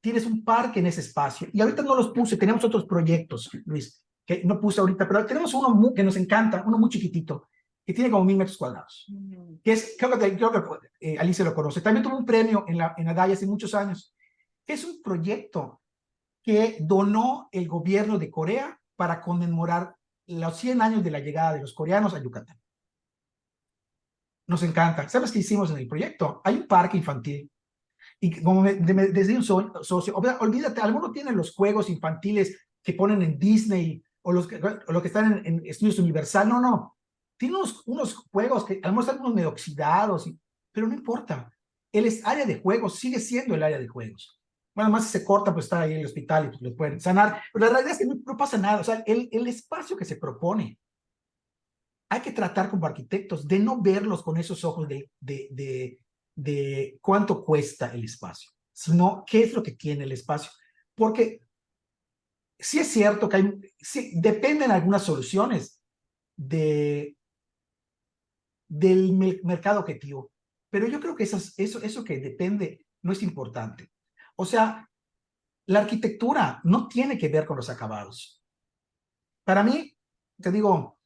[SPEAKER 2] tienes un parque en ese espacio. Y ahorita no los puse, tenemos otros proyectos, Luis, que no puse ahorita, pero tenemos uno que nos encanta, uno muy chiquitito, que tiene como 1000 metros cuadrados. Que es, creo que Alicia lo conoce. También tuvo un premio en la DAI hace muchos años. Que es un proyecto que donó el gobierno de Corea para conmemorar los 100 años de la llegada de los coreanos a Yucatán. Nos encanta. ¿Sabes qué hicimos en el proyecto? Hay un parque infantil. Y como desde un socio, olvídate, algunos tienen los juegos infantiles que ponen en Disney o los que están en Estudios Universal. No, no. Tiene unos juegos que a lo mejor están unos medio oxidados, pero no importa. El área de juegos sigue siendo el área de juegos. Bueno, además si se corta, pues está ahí en el hospital y pues lo pueden sanar. Pero la realidad es que no pasa nada. O sea, el espacio que se propone hay que tratar como arquitectos de no verlos con esos ojos de cuánto cuesta el espacio, sino qué es lo que tiene el espacio. Porque sí es cierto que sí, dependen algunas soluciones del mercado objetivo, pero yo creo que eso que depende no es importante. O sea, la arquitectura no tiene que ver con los acabados. Para mí, te digo,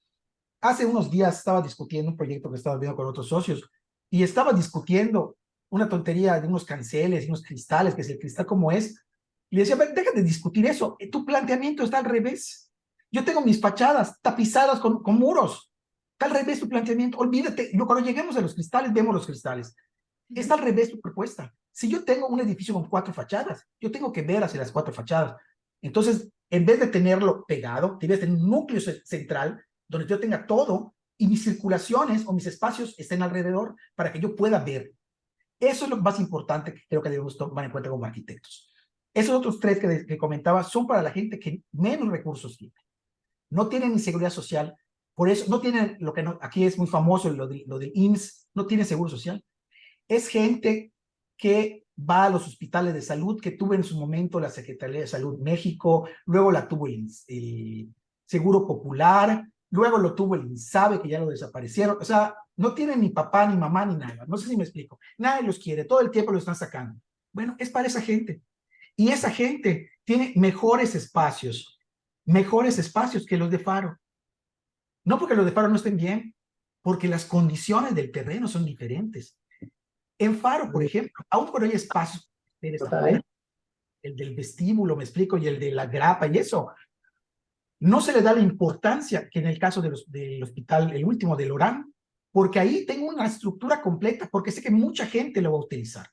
[SPEAKER 2] hace unos días estaba discutiendo un proyecto que estaba viendo con otros socios y estaba discutiendo una tontería de unos canceles y unos cristales, que es el cristal como es. Y le decía, deja de discutir eso, tu planteamiento está al revés. Yo tengo mis fachadas tapizadas con muros. Está al revés tu planteamiento. Olvídate, cuando lleguemos a los cristales, vemos los cristales. Está al revés tu propuesta. Si yo tengo un edificio con 4 fachadas, yo tengo que ver hacia las 4 fachadas. Entonces, en vez de tenerlo pegado, tienes que tener un núcleo central donde yo tenga todo y mis circulaciones o mis espacios estén alrededor para que yo pueda ver. Eso es lo más importante que creo que debemos tomar en cuenta como arquitectos. Esos otros 3 que comentaba son para la gente que menos recursos tiene. No tienen ni seguridad social, por eso no tienen lo que aquí es muy famoso, lo del IMSS, no tienen seguro social. Es gente que va a los hospitales de salud, que tuvo en su momento la Secretaría de Salud México, luego la tuvo el Seguro Popular, luego lo tuvo el INSABE, que ya lo desaparecieron. O sea, no tienen ni papá, ni mamá, ni nada. No sé si me explico. Nadie los quiere, todo el tiempo los están sacando. Bueno, es para esa gente. Y esa gente tiene mejores espacios que los de Faro. No porque los de Faro no estén bien, porque las condiciones del terreno son diferentes. En Faro, por ejemplo, aún cuando hay espacios, el del vestíbulo, me explico, y el de la grapa y eso, no se le da la importancia que en el caso del hospital, el último del ORAM, porque ahí tengo una estructura completa, porque sé que mucha gente lo va a utilizar.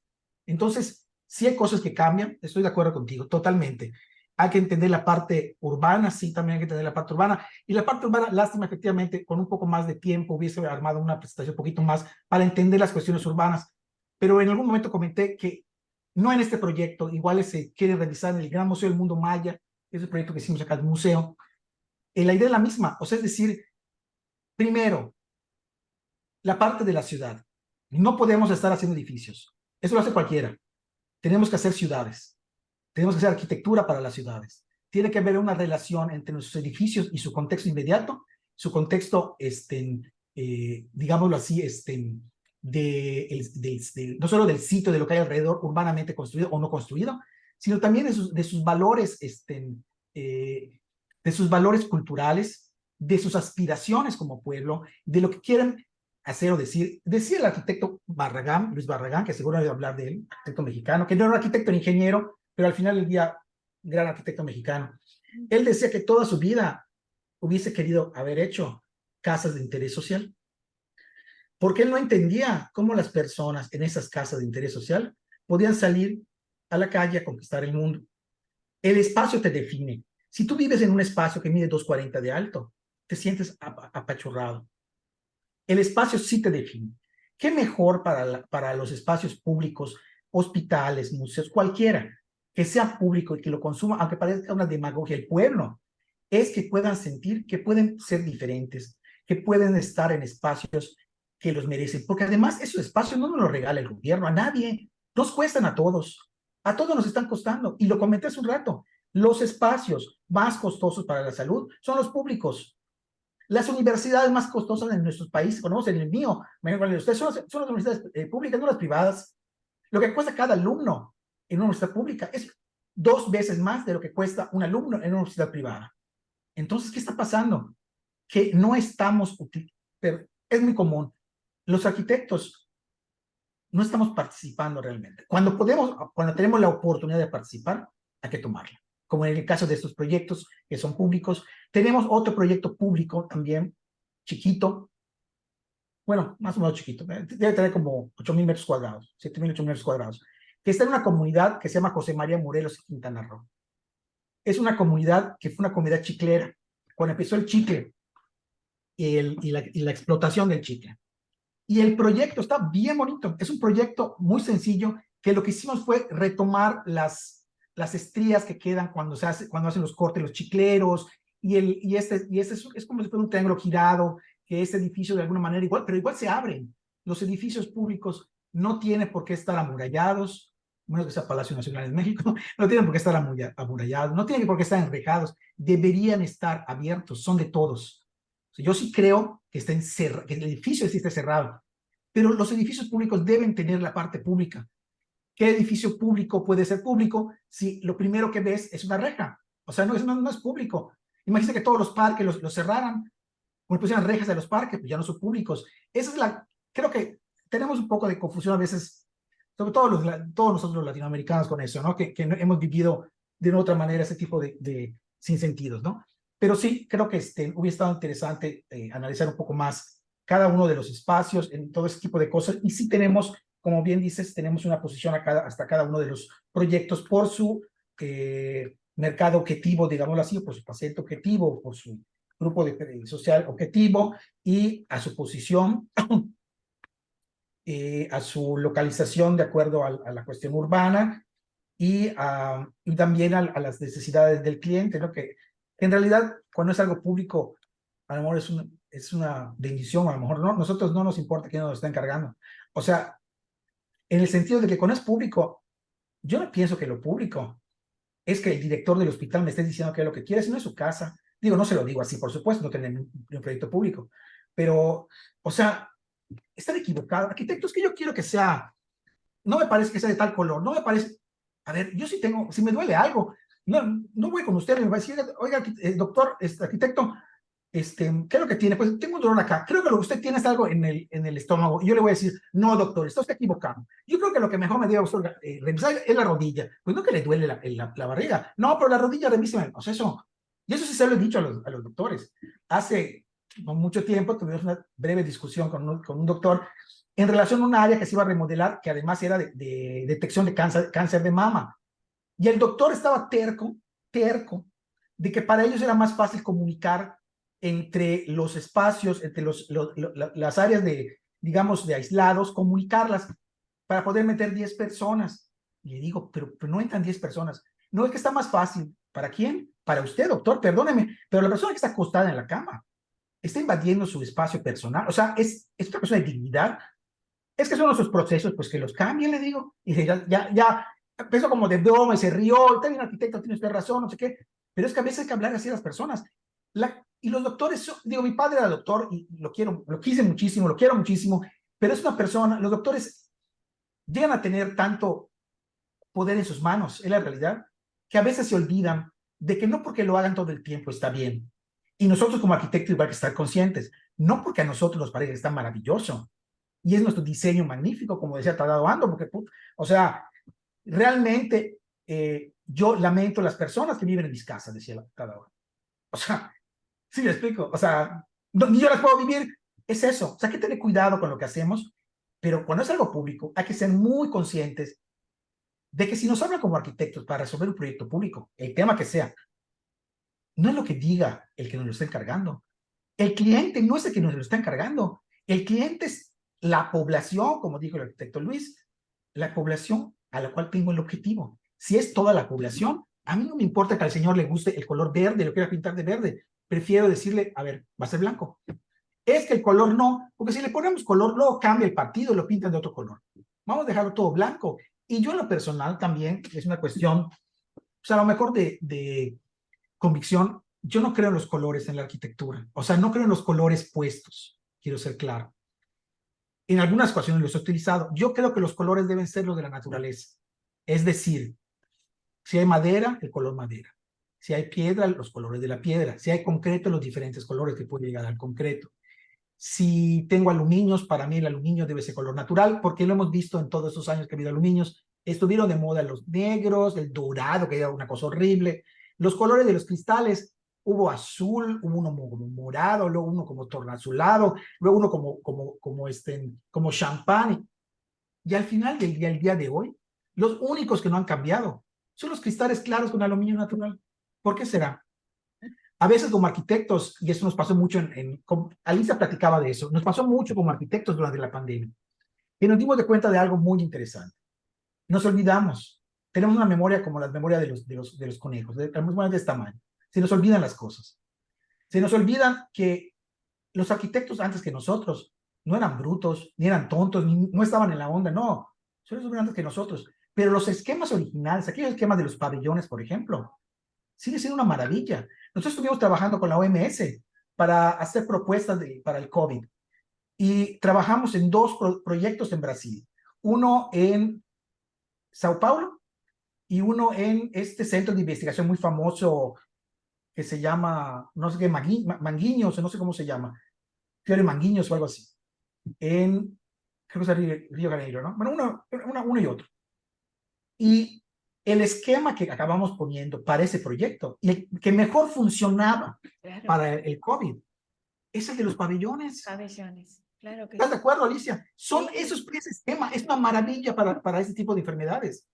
[SPEAKER 2] Entonces, sí hay cosas que cambian, estoy de acuerdo contigo, totalmente. Hay que entender la parte urbana, sí, también hay que entender la parte urbana. Y la parte urbana, lástima, efectivamente, con un poco más de tiempo hubiese armado una presentación un poquito más para entender las cuestiones urbanas. Pero en algún momento comenté que no en este proyecto, igual se quiere realizar en el Gran Museo del Mundo Maya, es el proyecto que hicimos acá del museo. La idea es la misma, o sea, es decir, primero, la parte de la ciudad. No podemos estar haciendo edificios. Eso lo hace cualquiera. Tenemos que hacer ciudades. Tenemos que hacer arquitectura para las ciudades. Tiene que haber una relación entre nuestros edificios y su contexto inmediato, su contexto, digámoslo así, no solo del sitio, de lo que hay alrededor, urbanamente construido o no construido, sino también de sus valores, de sus valores culturales, de sus aspiraciones como pueblo, de lo que quieren hacer o decir. Decía el arquitecto Barragán, Luis Barragán, que seguro debe hablar de él, arquitecto mexicano, que no era un arquitecto ni ingeniero, pero al final del día, gran arquitecto mexicano. Él decía que toda su vida hubiese querido haber hecho casas de interés social, porque él no entendía cómo las personas en esas casas de interés social podían salir a la calle a conquistar el mundo. El espacio te define. Si tú vives en un espacio que mide 2,40 de alto, te sientes apachurrado. El espacio sí te define. ¿Qué mejor para los espacios públicos, hospitales, museos, cualquiera, que sea público y que lo consuma, aunque parezca una demagogia el pueblo, es que puedan sentir que pueden ser diferentes, que pueden estar en espacios que los merecen? Porque además esos espacios no nos los regala el gobierno, a nadie, nos cuestan a todos nos están costando. Y lo comenté hace un rato, los espacios más costosos para la salud son los públicos. Las universidades más costosas en nuestros países, conocen el mío, ustedes son las universidades públicas, no las privadas. Lo que cuesta cada alumno en una universidad pública es 2 veces más de lo que cuesta un alumno en una universidad privada. Entonces, ¿qué está pasando? Que no estamos, pero es muy común, los arquitectos no estamos participando realmente. Cuando tenemos la oportunidad de participar, hay que tomarla. Como en el caso de estos proyectos que son públicos. Tenemos otro proyecto público también, chiquito, bueno, más o menos chiquito, debe tener como 8,000 metros cuadrados, 7,000, 8,000 metros cuadrados, que está en una comunidad que se llama José María Morelos y Quintana Roo. Es una comunidad que fue una comunidad chiclera, cuando empezó el chicle y la explotación del chicle. Y el proyecto está bien bonito, es un proyecto muy sencillo, que lo que hicimos fue retomar las estrías que quedan cuando hacen los cortes, los chicleros, y este es como si fuera un triángulo girado, que este edificio de alguna manera igual, pero igual se abren. Los edificios públicos no tienen por qué estar amurallados, menos que sea Palacio Nacional en México, no tienen por qué estar amurallados, no tienen por qué estar enrejados, deberían estar abiertos, son de todos. O sea, yo sí creo que que el edificio sí esté cerrado, pero los edificios públicos deben tener la parte pública. ¿Qué edificio público puede ser público si lo primero que ves es una reja? O sea, no es público. Imagínate que todos los parques los cerraran, o pusieran rejas de los parques, pues ya no son públicos. Creo que tenemos un poco de confusión a veces, sobre todo todos nosotros los latinoamericanos con eso, ¿no? Que hemos vivido de una otra manera ese tipo de sinsentidos, ¿no? Pero sí, creo que hubiera estado interesante analizar un poco más cada uno de los espacios, en todo ese tipo de cosas, y sí tenemos, como bien dices, tenemos una posición hasta cada uno de los proyectos por su mercado objetivo, digámoslo así, por su paciente objetivo, por su grupo social objetivo, y a su posición, a su localización de acuerdo a la cuestión urbana, y también a las necesidades del cliente, ¿no? Que en realidad, cuando es algo público, a lo mejor es una bendición, a lo mejor no, nosotros no nos importa quién nos lo está encargando. O sea, en el sentido de que cuando es público, yo no pienso que lo público es que el director del hospital me esté diciendo que es lo que quiere, si no es su casa. Digo, no se lo digo así, por supuesto, no tener un proyecto público, pero, o sea, están equivocados. Arquitectos, que yo quiero que sea, no me parece que sea de tal color, no me parece, a ver, yo sí tengo, si me duele algo, no voy con usted, me va a decir, oiga, doctor, arquitecto, ¿qué es lo que tiene? Pues tengo un dolor acá, creo que lo que usted tiene es algo en el estómago, y yo le voy a decir, no, doctor, está usted equivocado. Yo creo que lo que mejor me debe revisar es la rodilla, pues no que le duele la barriga, no, pero la rodilla revíseme, o sea, eso, y eso sí se lo he dicho a los doctores. Hace no mucho tiempo tuvimos una breve discusión con un doctor en relación a una área que se iba a remodelar, que además era de detección de cáncer de mama. Y el doctor estaba terco, de que para ellos era más fácil comunicar entre los espacios, entre las áreas digamos, de aislados, comunicarlas para poder meter 10 personas. Y le digo, pero no entran 10 personas. No, es que está más fácil. ¿Para quién? Para usted, doctor, perdóneme, pero la persona que está acostada en la cama está invadiendo su espacio personal. O sea, es una persona de dignidad. Es que son nuestros procesos, pues que los cambien, le digo. Y ya empezó como de broma y se rió. Está bien, arquitecto, tiene usted razón, no sé qué. Pero es que a veces hay que hablar así a las personas. Y los doctores, digo, mi padre era doctor y lo quise muchísimo, lo quiero muchísimo, pero es una persona, los doctores llegan a tener tanto poder en sus manos, es la realidad, que a veces se olvidan de que no porque lo hagan todo el tiempo está bien. Y nosotros como arquitectos igual que estar conscientes, no porque a nosotros nos parece que está maravilloso, y es nuestro diseño magnífico, como decía Tadao Ando, porque, o sea, realmente yo lamento las personas que viven en mis casas, decía cada hora. O sea, sí me explico, o sea, ni yo las puedo vivir, es eso, o sea, hay que tener cuidado con lo que hacemos, pero cuando es algo público, hay que ser muy conscientes de que si nos hablan como arquitectos para resolver un proyecto público, el tema que sea, no es lo que diga el que nos lo está encargando. El cliente no es el que nos lo está encargando. El cliente es la población, como dijo el arquitecto Luis, la población a la cual tengo el objetivo. Si es toda la población, a mí no me importa que al señor le guste el color verde, lo quiera pintar de verde. Prefiero decirle, a ver, va a ser blanco. Es que el color no, porque si le ponemos color, luego cambia el partido y lo pintan de otro color. Vamos a dejarlo todo blanco. Y yo en lo personal también, es una cuestión, o sea, a lo mejor de convicción, yo no creo en los colores en la arquitectura. O sea, no creo en los colores puestos. Quiero ser claro. En algunas ocasiones los he utilizado. Yo creo que los colores deben ser los de la naturaleza. Es decir, si hay madera, el color madera. Si hay piedra, los colores de la piedra. Si hay concreto, los diferentes colores que puede llegar al concreto. Si tengo aluminios, para mí el aluminio debe ser color natural, porque lo hemos visto en todos esos años que ha habido aluminios. Estuvieron de moda los negros, el dorado, que era una cosa horrible. Los colores de los cristales, hubo azul, hubo uno como morado, luego uno como tornasolado, luego uno como champán. Y al final del día, el día de hoy, los únicos que no han cambiado son los cristales claros con aluminio natural. ¿Por qué será? A veces como arquitectos, y eso nos pasó mucho Alicia platicaba de eso, nos pasó mucho como arquitectos durante la pandemia, y nos dimos de cuenta de algo muy interesante. Nos olvidamos, tenemos una memoria como la memoria de los conejos, de este tamaño. Se nos olvidan las cosas. Se nos olvidan que los arquitectos antes que nosotros no eran brutos, ni eran tontos, ni no estaban en la onda, no. Son antes que nosotros. Pero los esquemas originales, aquellos esquemas de los pabellones, por ejemplo, sigue siendo una maravilla. Nosotros estuvimos trabajando con la OMS para hacer propuestas para el COVID y trabajamos en dos proyectos en Brasil. Uno en Sao Paulo y uno en este centro de investigación muy famoso que se llama, no sé qué, Manguinhos, no sé cómo se llama, Fiore Manguinhos o algo así, creo que es Río Janeiro, ¿no? Bueno, uno y otro. Y el esquema que acabamos poniendo para ese proyecto y el que mejor funcionaba para el COVID es el de los pabellones.
[SPEAKER 1] Pabellones, claro que
[SPEAKER 2] ¿Estás de
[SPEAKER 1] sí.
[SPEAKER 2] acuerdo, Alicia? Son ese esquema, es una maravilla para ese tipo de enfermedades.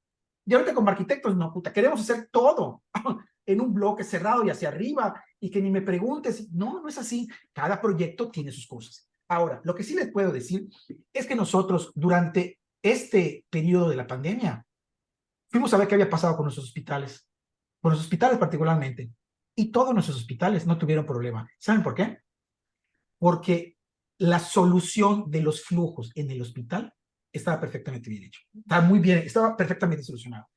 [SPEAKER 2] Y ahorita como arquitectos, no, puta, queremos hacer todo en un bloque cerrado y hacia arriba y que ni me preguntes. No, no es así. Cada proyecto tiene sus cosas. Ahora, lo que sí les puedo decir es que nosotros durante este periodo de la pandemia fuimos a ver qué había pasado con nuestros hospitales particularmente, y todos nuestros hospitales no tuvieron problema. ¿Saben por qué? Porque la solución de los flujos en el hospital estaba perfectamente bien hecho. Estaba muy bien, estaba perfectamente solucionado.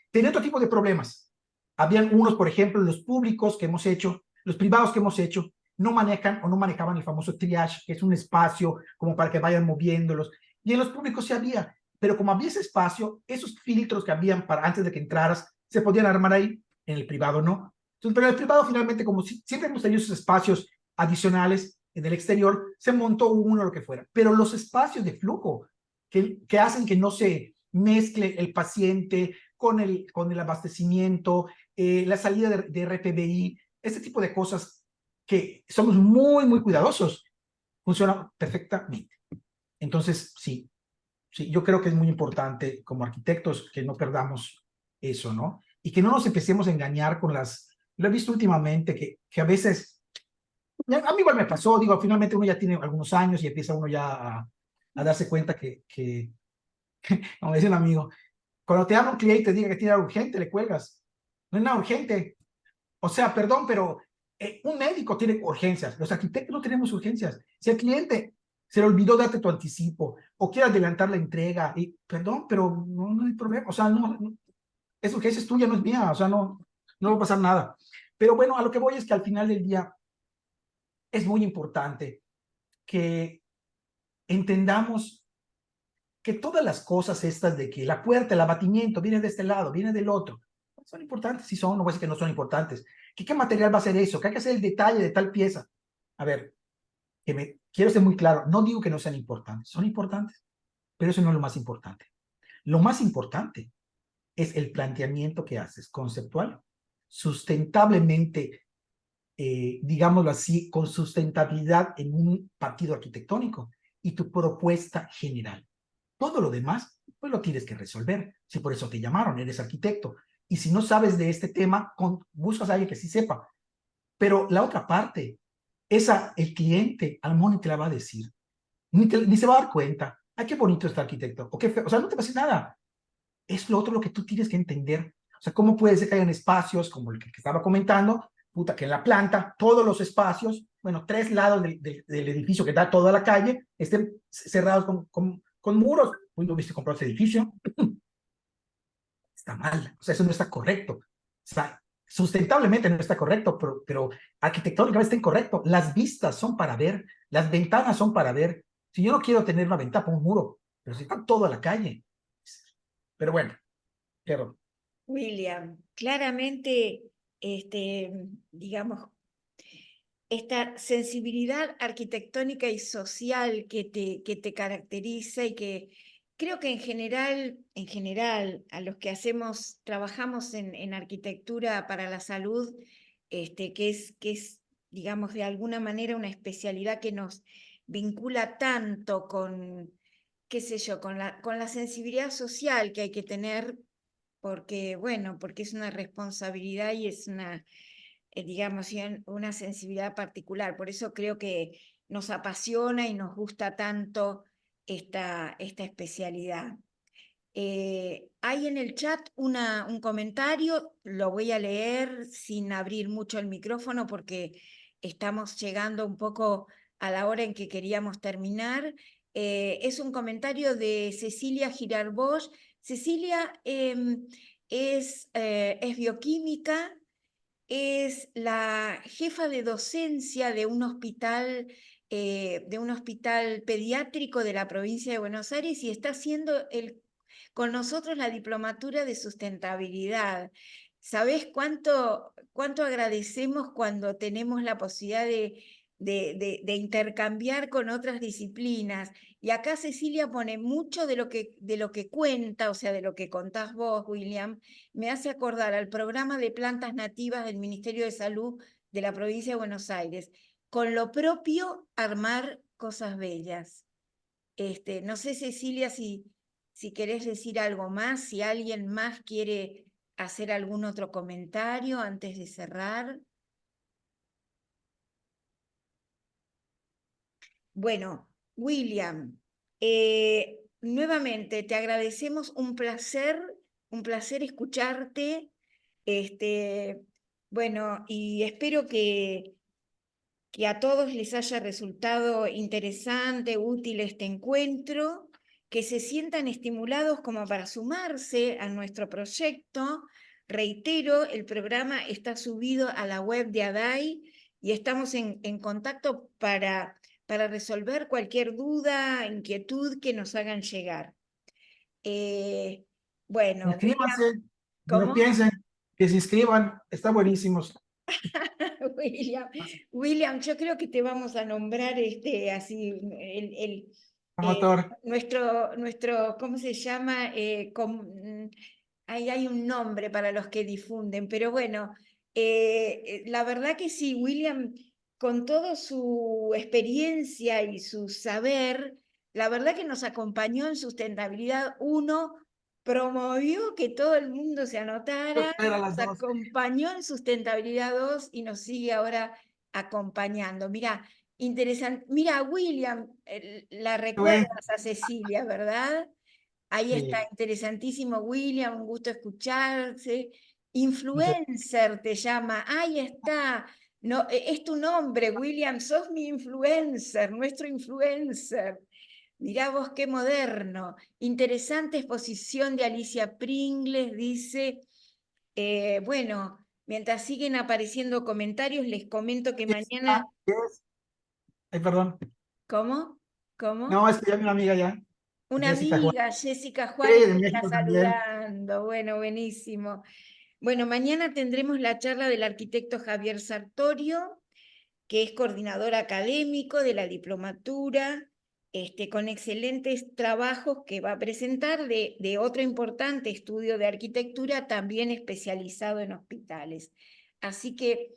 [SPEAKER 2] Tenía otro tipo de problemas. Habían unos, por ejemplo, los públicos que hemos hecho, los privados que hemos hecho, no manejan o no manejaban el famoso triage, que es un espacio como para que vayan moviéndolos. Y en los públicos sí había, pero como había ese espacio, esos filtros que habían para antes de que entraras, se podían armar ahí, en el privado no. Entonces, pero en el privado finalmente, como siempre hemos tenido esos espacios adicionales en el exterior, se montó uno o lo que fuera. Pero los espacios de flujo que hacen que no se mezcle el paciente con el abastecimiento, la salida de RPBI, este tipo de cosas que somos muy, muy cuidadosos, funcionan perfectamente. Entonces, sí, yo creo que es muy importante como arquitectos que no perdamos eso, ¿no? Y que no nos empecemos a engañar con lo he visto últimamente, que a veces, a mí igual me pasó, digo, finalmente uno ya tiene algunos años y empieza uno ya a darse cuenta que como dice un amigo, cuando te habla un cliente y te diga que tiene algo urgente, le cuelgas. No es nada urgente. O sea, perdón, pero un médico tiene urgencias. Los arquitectos no tenemos urgencias. Si el cliente se le olvidó darte tu anticipo o quiere adelantar la entrega, y perdón, pero no hay problema. O sea, es urgencia es tuya, no es mía. O sea, no va a pasar nada. Pero bueno, a lo que voy es que al final del día es muy importante que entendamos que todas las cosas estas de que la puerta, el abatimiento viene de este lado, viene del otro, son importantes, sí son, no voy a decir que no son importantes. ¿Qué material va a ser eso? ¿Qué hay que hacer el detalle de tal pieza? A ver, quiero ser muy claro, no digo que no sean importantes, son importantes, pero eso no es lo más importante. Lo más importante es el planteamiento que haces, conceptual, sustentablemente, digámoslo así, con sustentabilidad en un partido arquitectónico y tu propuesta general. Todo lo demás, pues lo tienes que resolver. Si por eso te llamaron, eres arquitecto. Y si no sabes de este tema, buscas a alguien que sí sepa. Pero la otra parte, el cliente a lo mejor ni te la va a decir, ni se va a dar cuenta. Ay, qué bonito este arquitecto, o qué feo. O sea, no te va a decir nada. Es lo otro lo que tú tienes que entender. O sea, ¿cómo puede ser que hayan espacios como el que estaba comentando? Puta, que en la planta, todos los espacios, bueno, 3 lados del edificio que da toda la calle, estén cerrados con muros. Uy, ¿no viste comprar ese edificio? Está mal. O sea, eso no está correcto. O sea, sustentablemente no está correcto, pero arquitectónicamente está incorrecto. Las vistas son para ver, las ventanas son para ver. Si yo no quiero tener una ventana, pongo un muro, pero si está todo a la calle. Pero bueno, pero
[SPEAKER 1] William, claramente, digamos, esta sensibilidad arquitectónica y social que te caracteriza y que creo que en general, a los que trabajamos en arquitectura para la salud, que es, digamos, de alguna manera una especialidad que nos vincula tanto con, qué sé yo, con la sensibilidad social que hay que tener, porque, bueno, porque es una responsabilidad y es una digamos, una sensibilidad particular. Por eso creo que nos apasiona y nos gusta tanto esta especialidad. Hay en el chat un comentario, lo voy a leer sin abrir mucho el micrófono porque estamos llegando un poco a la hora en que queríamos terminar. Es un comentario de Cecilia Girard-Bosch. Cecilia es bioquímica, es la jefa de docencia de un hospital pediátrico de la provincia de Buenos Aires y está haciendo con nosotros la diplomatura de sustentabilidad. ¿Sabés cuánto agradecemos cuando tenemos la posibilidad de intercambiar con otras disciplinas? Y acá Cecilia pone mucho de lo que cuenta, o sea, de lo que contás vos, William, me hace acordar al programa de plantas nativas del Ministerio de Salud de la provincia de Buenos Aires. Con lo propio, armar cosas bellas. No sé, Cecilia, si querés decir algo más, si alguien más quiere hacer algún otro comentario antes de cerrar. Bueno, William, nuevamente te agradecemos, un placer escucharte. Bueno, y espero que a todos les haya resultado interesante, útil este encuentro, que se sientan estimulados como para sumarse a nuestro proyecto. Reitero, el programa está subido a la web de ADAI y estamos en contacto para resolver cualquier duda, inquietud que nos hagan llegar. Bueno,
[SPEAKER 2] inscríbanse, no
[SPEAKER 1] ¿cómo?
[SPEAKER 2] piensen, que se inscriban, está buenísimos.
[SPEAKER 1] William, yo creo que te vamos a nombrar así
[SPEAKER 2] Promotor.
[SPEAKER 1] nuestro, ¿cómo se llama? Ahí hay un nombre para los que difunden, pero bueno, la verdad que sí, William, con toda su experiencia y su saber, la verdad que nos acompañó en Sustentabilidad 1, promovió que todo el mundo se anotara,
[SPEAKER 2] Era las
[SPEAKER 1] nos
[SPEAKER 2] dos.
[SPEAKER 1] acompañó en Sustentabilidad 2 y nos sigue ahora acompañando. Mira, interesante. Mira, William, la recuerdas a Cecilia, ¿verdad? Ahí está,
[SPEAKER 2] Sí,
[SPEAKER 1] interesantísimo, William, un gusto escucharse. Influencer te llama, ahí está. No, es tu nombre, William, sos mi influencer, nuestro influencer. Mirá vos qué moderno. Interesante exposición de Alicia Pringles, dice. Bueno, mientras siguen apareciendo comentarios, les comento que mañana.
[SPEAKER 2] Ay, perdón.
[SPEAKER 1] ¿Cómo? ¿Cómo?
[SPEAKER 2] No, es que ya mi amiga ya,
[SPEAKER 1] Una
[SPEAKER 2] Jessica Juárez.
[SPEAKER 1] amiga, Jessica
[SPEAKER 2] Sí,
[SPEAKER 1] Juárez,
[SPEAKER 2] de
[SPEAKER 1] te está
[SPEAKER 2] México también.
[SPEAKER 1] saludando. Bueno, buenísimo. Bueno, mañana tendremos la charla del arquitecto Javier Sartorio, que es coordinador académico de la diplomatura. con excelentes trabajos que va a presentar de otro importante estudio de arquitectura también especializado en hospitales. Así que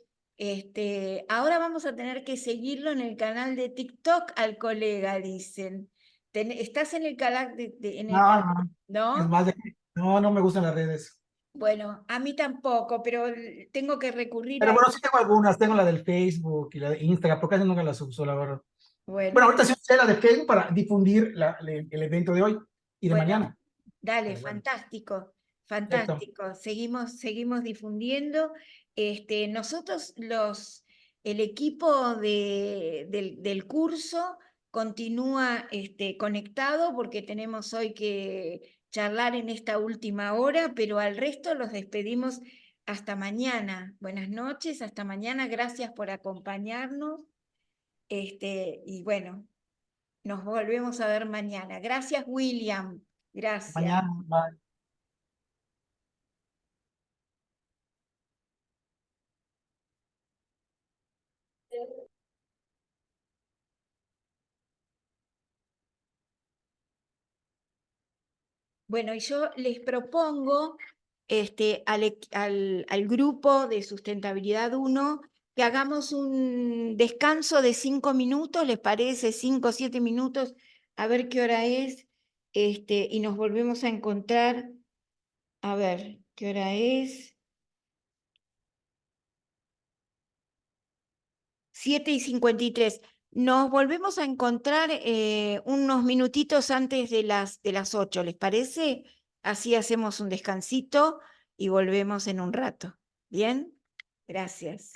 [SPEAKER 1] ahora vamos a tener que seguirlo en el canal de TikTok al colega, dicen. ¿Estás en el canal
[SPEAKER 2] No,
[SPEAKER 1] ¿no?
[SPEAKER 2] es más no me gustan las redes.
[SPEAKER 1] Bueno, a mí tampoco, pero tengo que recurrir
[SPEAKER 2] Pero
[SPEAKER 1] a...
[SPEAKER 2] bueno, sí tengo algunas, tengo la del Facebook y la de Instagram, porque casi nunca las uso, la verdad.
[SPEAKER 1] Bueno,
[SPEAKER 2] Bueno, ahorita sí usé la de Facebook para difundir el evento de hoy y de
[SPEAKER 1] bueno,
[SPEAKER 2] mañana.
[SPEAKER 1] dale,
[SPEAKER 2] Pero bueno,
[SPEAKER 1] fantástico,
[SPEAKER 2] perfecto.
[SPEAKER 1] fantástico. Seguimos difundiendo. Nosotros el equipo del curso continúa conectado porque tenemos hoy que charlar en esta última hora, pero al resto los despedimos hasta mañana. Buenas noches, hasta mañana. Gracias por acompañarnos. Y bueno, nos volvemos a ver mañana. Gracias, William. Gracias.
[SPEAKER 2] Mañana. Bye.
[SPEAKER 1] Bueno, y yo les propongo al grupo de Sustentabilidad 1 que hagamos un descanso de 5 minutos, ¿les parece? 5 o 7 minutos, a ver qué hora es, y nos volvemos a encontrar. A ver, ¿qué hora es? 7:53. Nos volvemos a encontrar unos minutitos antes de las 8, ¿les parece? Así hacemos un descansito y volvemos en un rato. ¿Bien? Gracias.